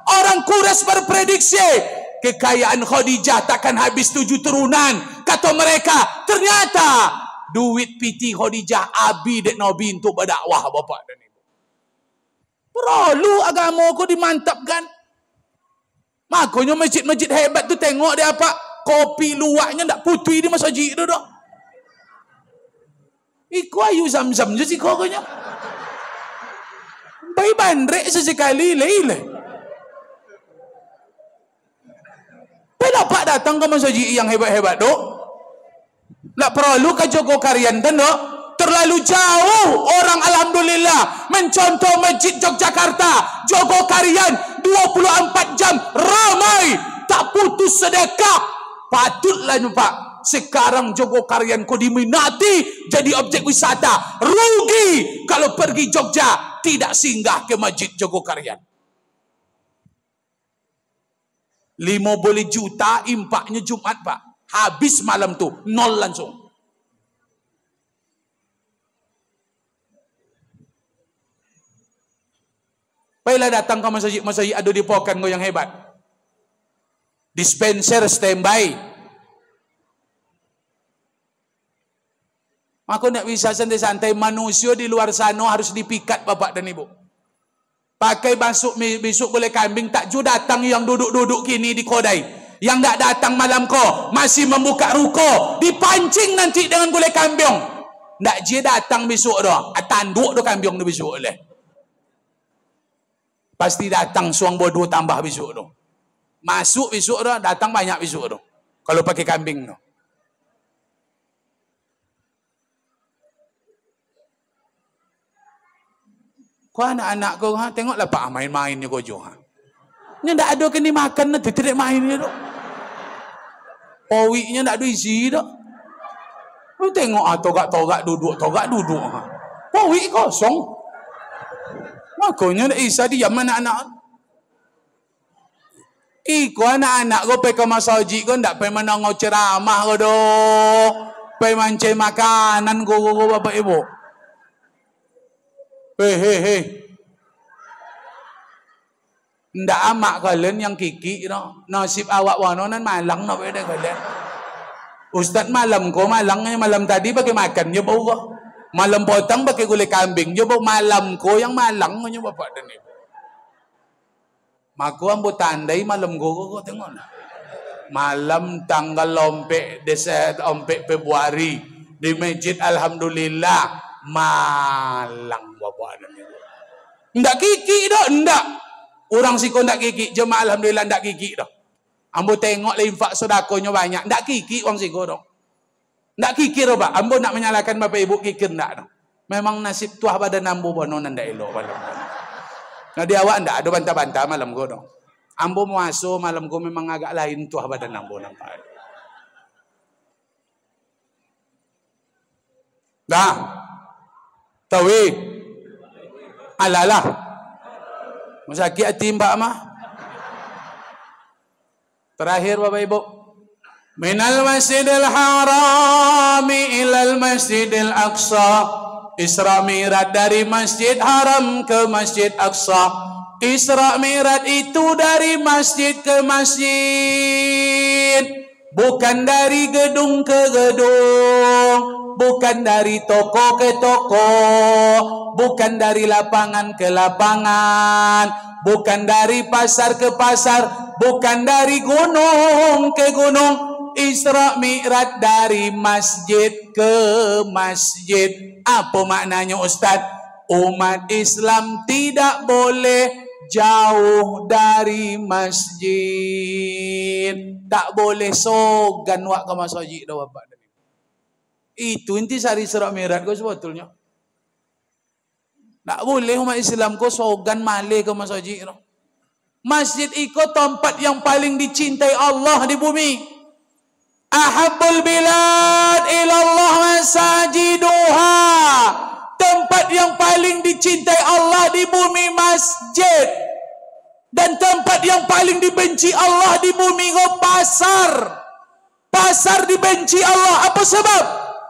Orang Quraisy berprediksi kekayaan Khadijah takkan habis 7 turunan. Kata mereka, ternyata duit piti Khadijah abi dek Nabi untuk berdakwah bapak dan ibu. Perlu agama ko dimantapkan. Makanya masjid-masjid hebat tu tengok dia apa? Kopi luaknya tak putih di masjid tu dah. Iku ayu zam-zam je si koknya. Bayi bandrek sesekali lele. Dapat datang ke masjid yang hebat-hebat tu. Tak perlu ke Joko Karian tu. Terlalu jauh orang alhamdulillah mencontoh Masjid Yogyakarta, Joko Karian 24 jam ramai, tak putus sedekah. Patutlah Pak, sekarang Joko Karian ko diminati jadi objek wisata. Rugi kalau pergi Jogja tidak singgah ke Masjid Joko Karian. 50 juta impaknya Jumat Pak, habis malam tu nol langsung. Baiklah datang ke masjid ada di pokan yang hebat. Dispenser standby. Aku nak bisa santai-santai. Manusia di luar sana harus dipikat bapak dan ibu. Pakai besok boleh kambing. Tak ju datang yang duduk-duduk kini di kodai. Yang tak datang malam ko masih membuka ruko. Dipancing nanti dengan gulai kambing. Tak je datang besok dah. Tanduk dah kambing dah besok oleh. Pasti datang suang bodoh tambah besok tu. Masuk besok tu, datang banyak besok tu. Kalau pakai kambing tu. Kau anak-anak kau, tengoklah Pak main-main ni kau jo. Ni tak ada kena makan nanti, tidak main ni tu. Powiknya tak ada isi tu. Kau tengok togak-togak duduk. Powik kosong. Makanya nak isa diam anak-anak. Iko anak-anak ko pergi ke masjid ko ndak pergi menengok ceramah ko do. Pergi mancing makanan ko bapak ibu. Hei. Ndak amak kalian yang kiki no. Nasib awak wano nan malang no beda kalian. Ustaz malam tadi pakai makan je bau ko. Malam potong pakai gulai kambing. Coba malam ko yang malang punya bapak dan ibu. Maku ambo tandai malam ko tengoklah. Malam tanggal lompek Februari di masjid alhamdulillah malang bapak dan ibu. Ndak kiki dah, ndak. Orang siko ndak kiki, jemaah alhamdulillah ndak kiki dah. Ambo tengok infak sedakonya banyak, ndak kiki orang siko dah. Ndak kikir Pak, ambo nak menyalahkan Bapak Ibu kikir ndak dah. Memang nasib tuah badan ambo bono ndak elok malam. Nah di awak ndak ada bantah-bantah malam go dong. Ambo muaso malam go memang agak lain tuah badan ambo nampak. Dah. Tawi. Alalah. Masakit hati mbak mah. Terakhir Bapak Ibu. Minal masjidil harami ilal masjidil aqsa. Isra Mi'raj dari masjid haram ke masjid aqsa. Isra Mi'raj itu dari masjid ke masjid. Bukan dari gedung ke gedung. Bukan dari toko ke toko. Bukan dari lapangan ke lapangan. Bukan dari pasar ke pasar. Bukan dari gunung ke gunung. Isra Mi'raj dari masjid ke masjid. Apa maknanya Ustaz? Umat Islam tidak boleh jauh dari masjid. Tak boleh sogan wak ke masjid dah bapak. Itu inti sari Isra Mi'raj kau sebetulnya. Tak boleh umat Islam kau sogan malih ke masjid dah. Masjid itu tempat yang paling dicintai Allah di bumi. Ahabbul bilad ilallah masajiduha. Tempat yang paling dicintai Allah di bumi masjid. Dan tempat yang paling dibenci Allah di bumi itu pasar. Pasar dibenci Allah. Apa sebab?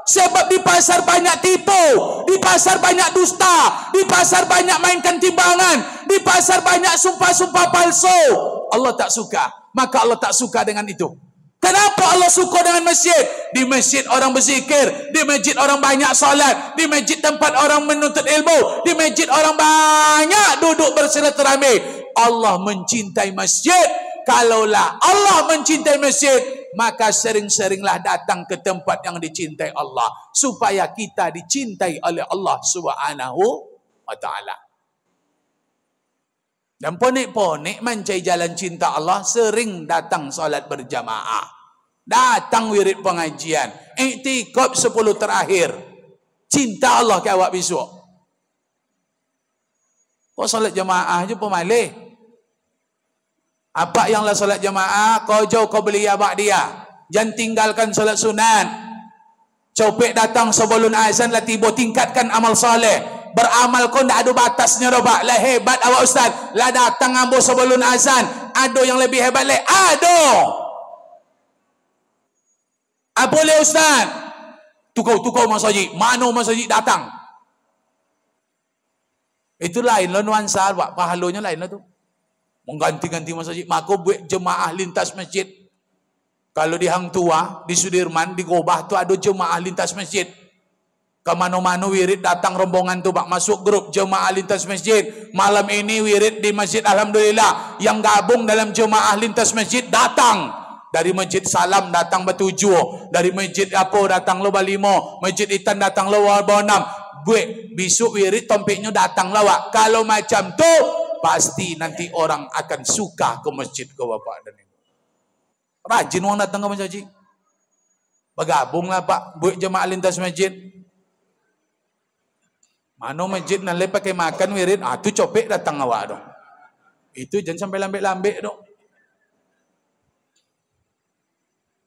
Sebab di pasar banyak tipu, di pasar banyak dusta, di pasar banyak mainkan timbangan, di pasar banyak sumpah-sumpah palsu. Allah tak suka. Maka Allah tak suka dengan itu. Kenapa Allah suka dengan masjid? Di masjid orang berzikir, di masjid orang banyak salat, di masjid tempat orang menuntut ilmu, di masjid orang banyak duduk bersilaturahmi. Allah mencintai masjid. Kalaulah Allah mencintai masjid, maka sering-seringlah datang ke tempat yang dicintai Allah, supaya kita dicintai oleh Allah Subhanahu wa ta'ala. Dan ponik-ponik mencari jalan cinta Allah, sering datang solat berjamaah, datang wirid pengajian, iktikaf 10 terakhir. Cinta Allah ke awak besok. Kau solat jamaah je pemalih. Apa yang lah solat jamaah, kau jauh kau beli abak dia. Jangan tinggalkan solat sunat. Copek datang sebelum azan lah tiba, tingkatkan amal soleh. Beramal kau tak ada batasnya dah pak. Lah hebat awak ustaz. Lah datang ambil sebelum azan. Ada yang lebih hebat leh. Ada. Apa boleh ustaz? Tukau Mas Haji. Mana Mas Haji datang? Itu lain lah nuansa pak. Pahalanya lain lah tu. Mengganti-ganti masjid. Maka buat jemaah lintas masjid. Kalau di Hang Tua, di Sudirman, di Gobah tu ada jemaah lintas masjid. Ke mana-mana wirid datang rombongan tu pak. Masuk grup jemaah lintas masjid. Malam ini wirid di masjid alhamdulillah. Yang gabung dalam jemaah lintas masjid datang. Dari masjid Salam datang bertujuh. Dari masjid apa datang lo berlima. Masjid Itan datang lo berenam. Buat besok wirid tompeknya datang lawak. Kalau macam tu, pasti nanti orang akan suka ke masjid ke bapak dan ibu. Rajin orang datang ke masjid. Bergabunglah pak, buat jemaah lintas masjid. Mana masjid nak pakai makan wirid, tu copek datang awak dong. Itu jangan sampai lambek-lambek dong.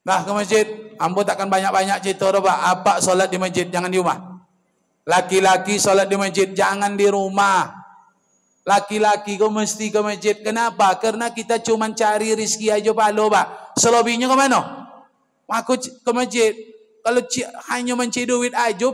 Nah ke masjid, ambo takkan banyak-banyak cerita dong pak. Apa solat di masjid, jangan di rumah. Laki-laki solat di masjid, jangan di rumah. Laki-laki kau mesti ke masjid. Kenapa? Karena kita cuma cari rezeki aja pahala pak. Selebihnya ke mana? Aku ke masjid. Kalau hanya mencari duit aja,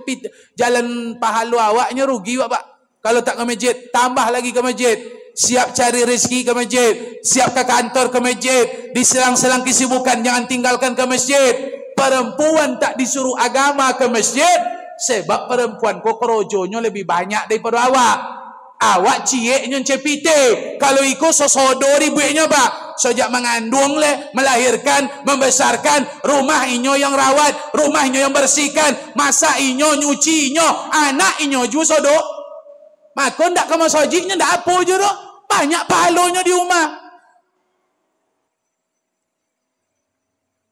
jalan pahala awaknya rugi pak. Kalau tak ke masjid, tambah lagi ke masjid. Siap cari rezeki ke masjid. Siap ke kantor ke masjid. Di selang-selang kesibukan jangan tinggalkan ke masjid. Perempuan tak disuruh agama ke masjid. Sebab perempuan kau kerojonya lebih banyak daripada awak. Awak cieknya cepite. Kalau ikut sosodori buiknya pak. Sejak mengandung le, melahirkan, membesarkan, rumah inyo yang rawat, rumah inyo yang bersihkan, masak inyo, nyuci inyo, anak inyo juga sodo. Maka ndak ke masjidnya ndak apa je doh. Banyak pahalanya di rumah.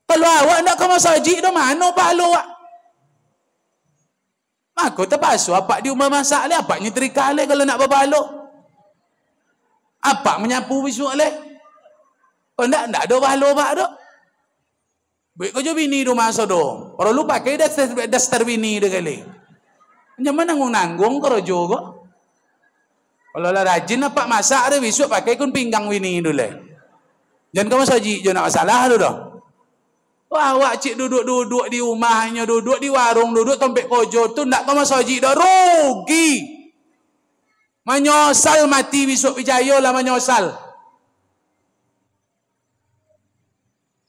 Kalau awak ndak ke masjid doh, mana pahala awak? Maka terpaksa apa di rumah masak le, apa nyetrika le kalau nak berpahala. Apa menyapu besok le? Kalau ndak ada pahala pak dak. Baik kau jo bini rumah sodo. Perlu pakai daster bini dah kali. Nyaman nanggung-nanggung kerojo kok. Kalau lah rajin apa masak ada besok pakai kun pinggang bini dulu. Jangan kau masjid je nak masalah tu dah. Wah, awak cik duduk-duduk di rumahnya, duduk di warung, duduk tompek kojo tu ndak ke masjid dah, rugi. Menyosal mati besok percaya lah menyosal.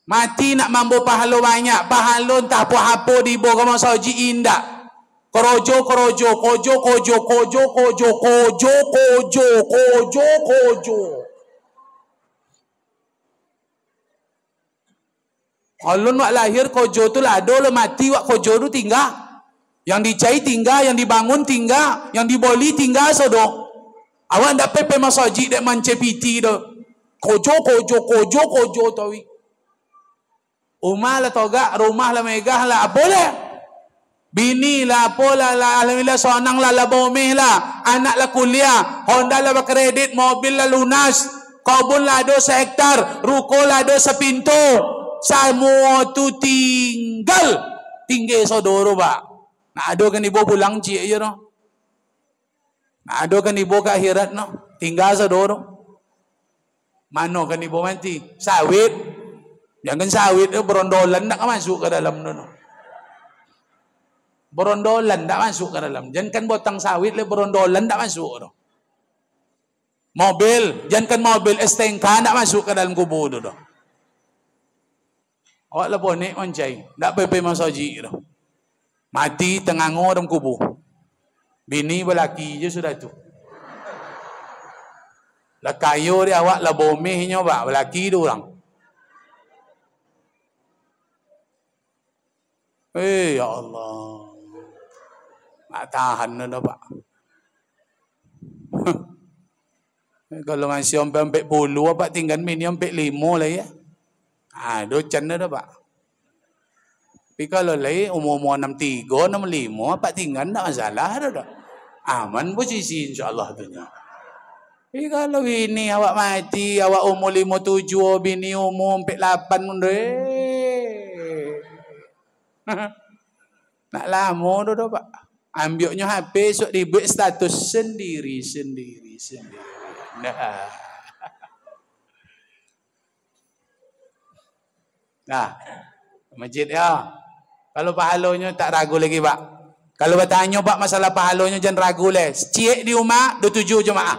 Mati nak mampu pahala banyak, pahala entah apa-apa di bawah ke masjid indak. Kojo. Kalau nak lahir kojo tu lah ada lah mati wak kojo tu tinggal. Yang dicai tinggal, yang dibangun tinggal, yang diboli tinggal sodo. Awak ndak pepe masjid dek mancepiti do. Kojo tawi. Rumah lah toga, rumah lah megah lah, boleh. Bini lah, apalah lah, alhamdulillah sonang lah, bomeh lah, anak lah kuliah, Honda lah berkredit, mobil lah lunas, kebun lah ada sehektar, ruko lah ada sepintu. Semua tu tinggal saudara pak. Nak ada kan ibu pulang cik je no. Nak ada kan ibu ke akhirat no. Tinggal saudara. Mana kan ibu mati? Sawit. Jangan sawit berondolan tak masuk ke dalam tu. Berondolan tak masuk ke dalam. Jangan botang sawit berondolan tak masuk tu. Mobil, jangan mobil STNK tak masuk ke dalam kubur tu. Awak lah bonek mancai, tak pepe masaji tu. Mati tengah dalam kubur. Bini berlaki je sudah tu. Lah kayu dia awak lah bomehnya pak berlaki tu orang. Ya Allah. Tak tahan dah pak. Kalau masih sampai 40 apa tinggal mini sampai 5 lah ya. Docan dah pak. Tapi kalau lain umur 63, 65 apa tinggal tak masalah dah. Aman posisi insya-Allah tu nya. Tapi kalau bini awak mati, awak umur 57, bini umur 48 nak lama dah pak. Ambilnya HP esok dibuat status sendiri. Nah, masjid ya. Kalau pahalanya tak ragu lagi pak. Kalau bertanya pak masalah pahalanya jangan ragu leh. Cik di rumah 27 jemaah.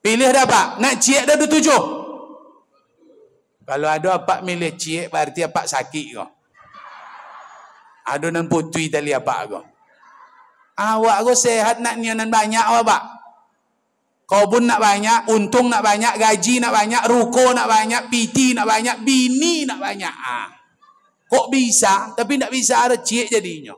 Pilih dah pak. Nak cik dah 27. Kalau ada apa milih cik berarti apa sakit kau. Ada nan putui tali apa kau. Awak kau sehat nak nianan banyak awak pak. Kebun nak banyak, untung nak banyak, gaji nak banyak, ruko nak banyak, PT nak banyak, bini nak banyak. Kok bisa? Tapi tak bisa ada cik jadinya.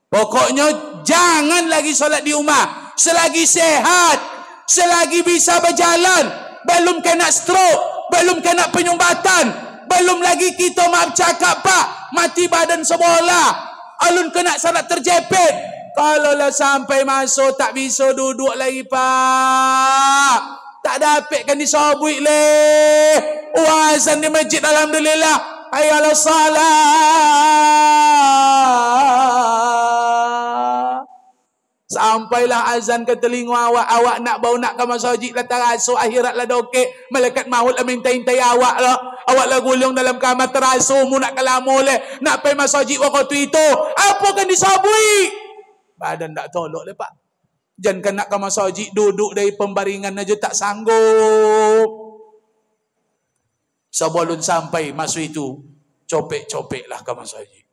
Pokoknya jangan lagi solat di rumah. Selagi sehat, selagi bisa berjalan, belum kena stroke, belum kena penyumbatan, belum lagi kita maaf cakap pak, mati badan sebola. Alun kena salat terjepit. Kalau lah sampai masuk tak bisa duduk lagi pak. Tak dapatkan disobui leh. Azan di masjid alhamdulillah. Hayal salat. Sampailah azan ke telinga awak. Awak nak bau nak ke masjid lah terasuk. Akhirat lah dokek. Malaikat maut lah minta-mintai awak lah. Awak lah gulung dalam kamar terasuk. Mu nak kelamu leh. Nak pergi masjid waktu itu. Apa kan disobui? Badan tak tolok le pak. Jangan kena ke masjid duduk dari pembaringan aja tak sanggup. Sebelum sampai masuk itu copek-copeklah ke masjid.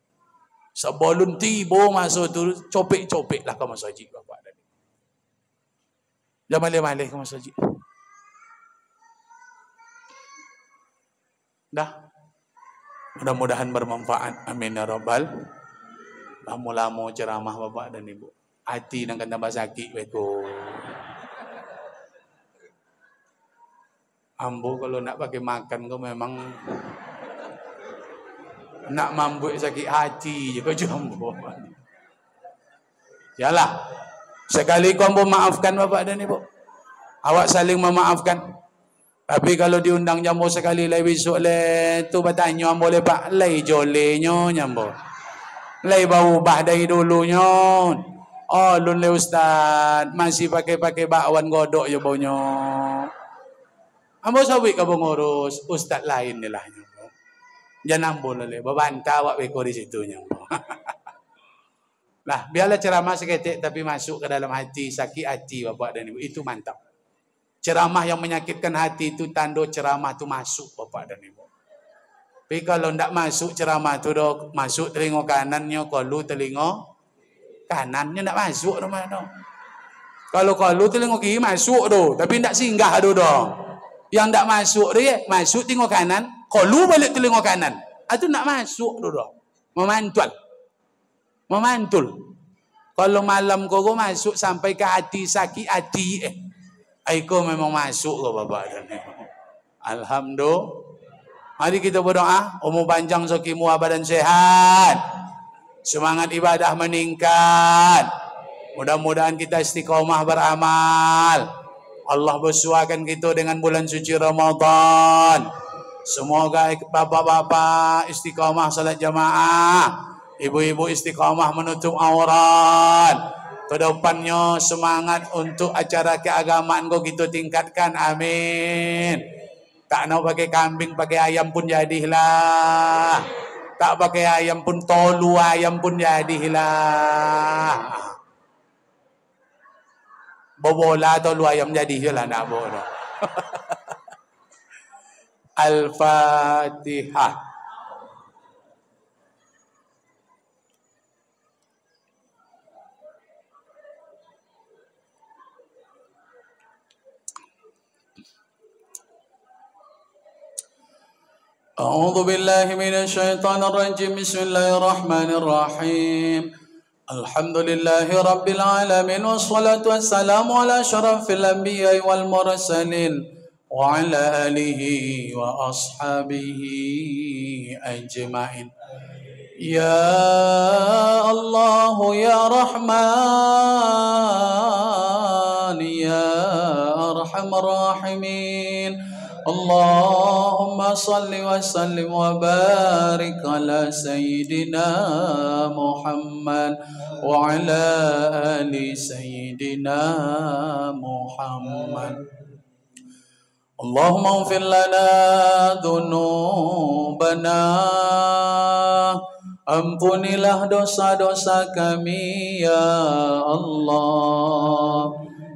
Sebelum tiba masuk tu copek-copeklah ke masjid bapak tadi. Jangan malih-malih ke masjid. Dah. Mudah-mudahan bermanfaat. Amin ya rabbal. Lama-lama ceramah bapak dan ibu. Hati nak tambah sakit beko. Ambo kalau nak pakai makan kau memang nak mampu sakit hati je kau ambo. Yalah. Sekali kau ambo maafkan bapak dan ibu. Awak saling memaafkan. Tapi kalau diundang jambo sekali lagi besok le tu bertanya ambo le pak lai jolenyo nyambo. Lai bau ubah dari dulunya. Oh, lun le ustaz, masih pakai bakwan godok je baunya. Ambo sawik ka ngurus ustaz lain ni lah. Jangan ambo le, babanta awak beko di situ nya. Lah, biarlah ceramah seketik tapi masuk ke dalam hati, sakit hati bapak dan ibu. Itu mantap. Ceramah yang menyakitkan hati itu tanda ceramah itu masuk bapak dan ibu. Tapi kalau tidak masuk ceramah itu dok, masuk telinga kanannya, kalau telinga kanannya tidak masuk rumah dok. Kalau telinga kiri masuk dok, tapi tidak singgah dok. Yang tidak masuk dia, masuk telinga kanan, kalau balik telinga kanan, itu tidak masuk dok. Memantul. Kalau malam kau masuk sampai ke hati sakit hati, Aiko memang masuk ke bapak dan ibu. Alhamdulillah. Mari kita berdoa, umur panjang sokimu badan sehat. Semangat ibadah meningkat. Mudah-mudahan kita istiqomah beramal. Allah bersuakan kita dengan bulan suci Ramadan. Semoga bapak-bapak istiqomah salat jamaah. Ibu-ibu istiqomah menutup aurat. Kedepannya semangat untuk acara keagamaan kau kita tingkatkan. Amin. Tak nak pakai kambing, pakai ayam pun jadilah. Tak pakai ayam pun, tolu ayam pun jadilah. Bobola tolu ayam jadi je lah nak bola. Al-Fatihah. أعوذ بالله من الشيطان الرجيم بسم الله الرحمن الرحيم الحمد لله رب العالمين والصلاة والسلام على أشرف الأنبياء والمرسلين وعلى آله وأصحابه أجمعين يا الله يا رحمن يا أرحم الراحمين اللهم صل وسلم وبارك على سيدنا محمد وعلى آل سيدنا محمد اللهم اغفر لنا ذنوبنا ampunilah dosa-dosa kami ya Allah.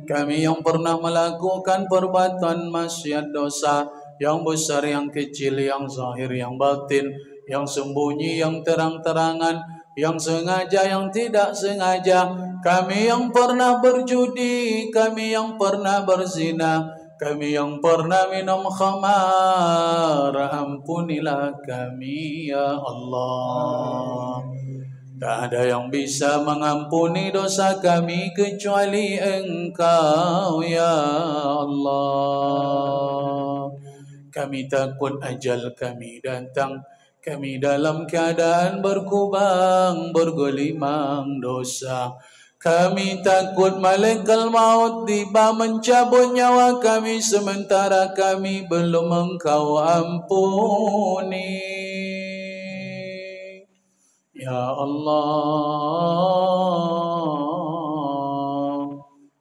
Kami yang pernah melakukan perbuatan maksiat dosa, yang besar, yang kecil, yang zahir, yang batin, yang sembunyi, yang terang-terangan, yang sengaja, yang tidak sengaja. Kami yang pernah berjudi, kami yang pernah berzina, kami yang pernah minum khamar, ampunilah kami ya Allah. Tak ada yang bisa mengampuni dosa kami kecuali Engkau ya Allah. Kami takut ajal kami datang, kami dalam keadaan berkubang, bergelimang dosa. Kami takut malaikat maut tiba mencabut nyawa kami sementara kami belum Engkau ampuni. Ya Allah,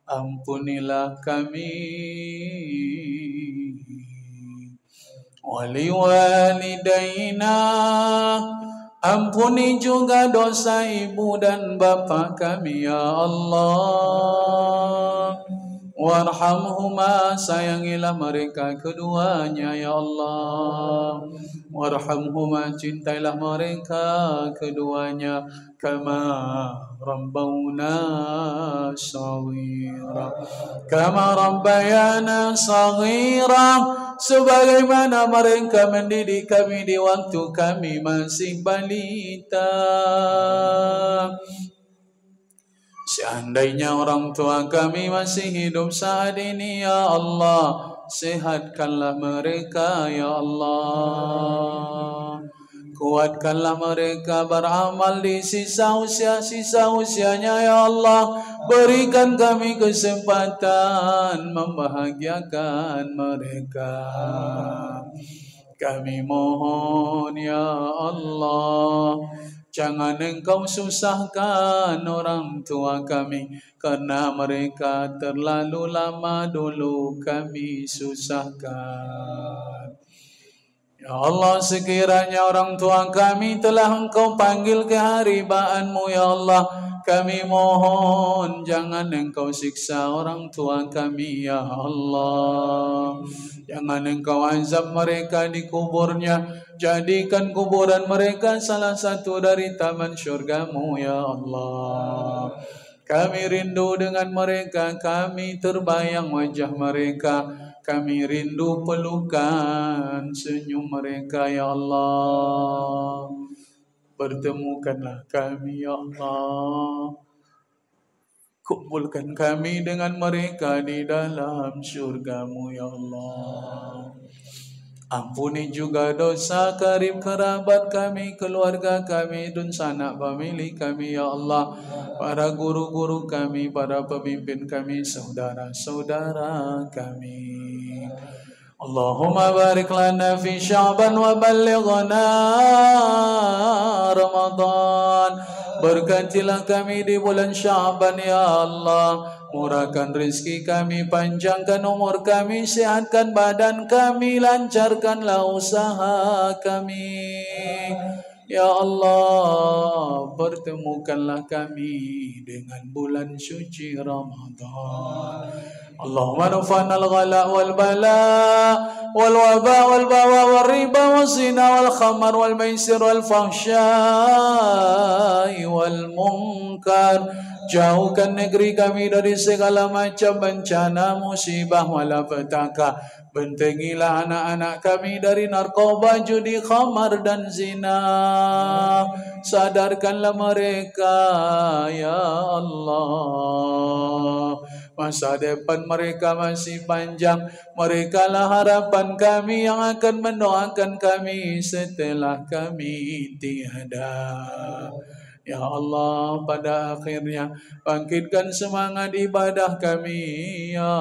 ampunilah kami. Wali walidaina, ampuni juga dosa ibu dan bapa kami ya Allah. Warhamhuma, sayangilah mereka keduanya ya Allah. Warhamhuma, cintailah mereka keduanya. Kama rabbauna saghira, kama rabbayana saghira, sebagaimana mereka mendidik kami di waktu kami masih balita. Seandainya orang tua kami masih hidup saat ini ya Allah, sehatkanlah mereka ya Allah. Kuatkanlah mereka beramal di sisa usianya ya Allah. Berikan kami kesempatan membahagiakan mereka. Kami mohon ya Allah, jangan Engkau susahkan orang tua kami, karena mereka terlalu lama dulu kami susahkan. Ya Allah, sekiranya orang tua kami telah Engkau panggil ke haribaan-Mu ya Allah, kami mohon jangan Engkau siksa orang tua kami ya Allah. Jangan Engkau azab mereka di kuburnya. Jadikan kuburan mereka salah satu dari taman syurga-Mu ya Allah. Kami rindu dengan mereka, kami terbayang wajah mereka, kami rindu pelukan senyum mereka ya Allah. Pertemukanlah kami ya Allah. Kumpulkan kami dengan mereka di dalam syurga-Mu ya Allah. Ampuni juga dosa karib kerabat kami, keluarga kami, dan sanak famili kami ya Allah. Para guru-guru kami, para pemimpin kami, saudara-saudara kami. Allahumma barik lana fi Sya'ban wa ballighna Ramadan. Berkatilah kami di bulan Sya'ban ya Allah. Murahkan rezeki kami, panjangkan umur kami, sehatkan badan kami, lancarkanlah usaha kami. Ya Allah, pertemukanlah kami dengan bulan suci Ramadan. Allahumma nufana al-ghala wal-bala wal-waba wal-bawa wal-riba wal-zina wal-khamar wal-maisir wal-fahsyai wal-munkar. Jauhkan negeri kami dari segala macam bencana, musibah, malapetaka. Bentengilah anak-anak kami dari narkoba, judi, khamar dan zina. Sadarkanlah mereka, ya Allah. Masa depan mereka masih panjang. Merekalah harapan kami yang akan mendoakan kami setelah kami tiada. Ya Allah, pada akhirnya bangkitkan semangat ibadah kami, ya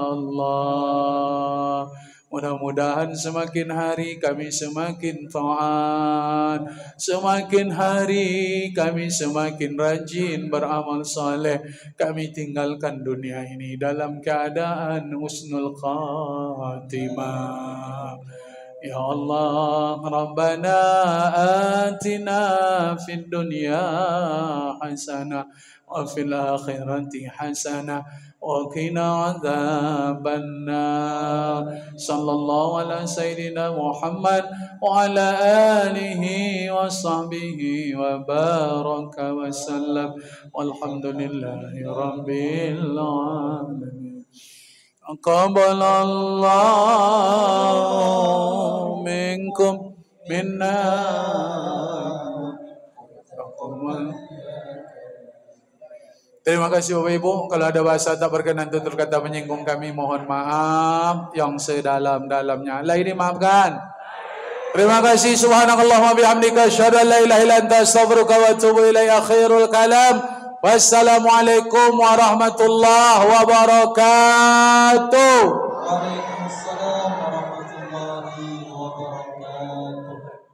Allah. Mudah-mudahan semakin hari kami semakin taat, semakin hari kami semakin rajin beramal saleh. Kami tinggalkan dunia ini dalam keadaan husnul khatimah. Ya Allah, Rabbana atina fid dunya hasanah wa fil akhirati hasanah wa qina adzabannar. Sallallahu ala sayyidina Muhammad wa ala alihi wa sahbihi wa baraka wa sallam. Walhamdulillahi rabbil alamin. Aqbalallahu minkum minna. Terima kasih Bapak Ibu. Kalau ada bahasa tak berkenan tutur kata menyinggung kami, mohon maaf yang sedalam-dalamnya. Allah ini maafkan. Terima kasih. Subhanakallahumma bihamdika asyhadu an la ilaha illa anta astaghfiruka wa atubu ilaik. Akhirul kalam. Wassalamualaikum warahmatullahi wabarakatuh. Waalaikumsalam warahmatullahi wabarakatuh.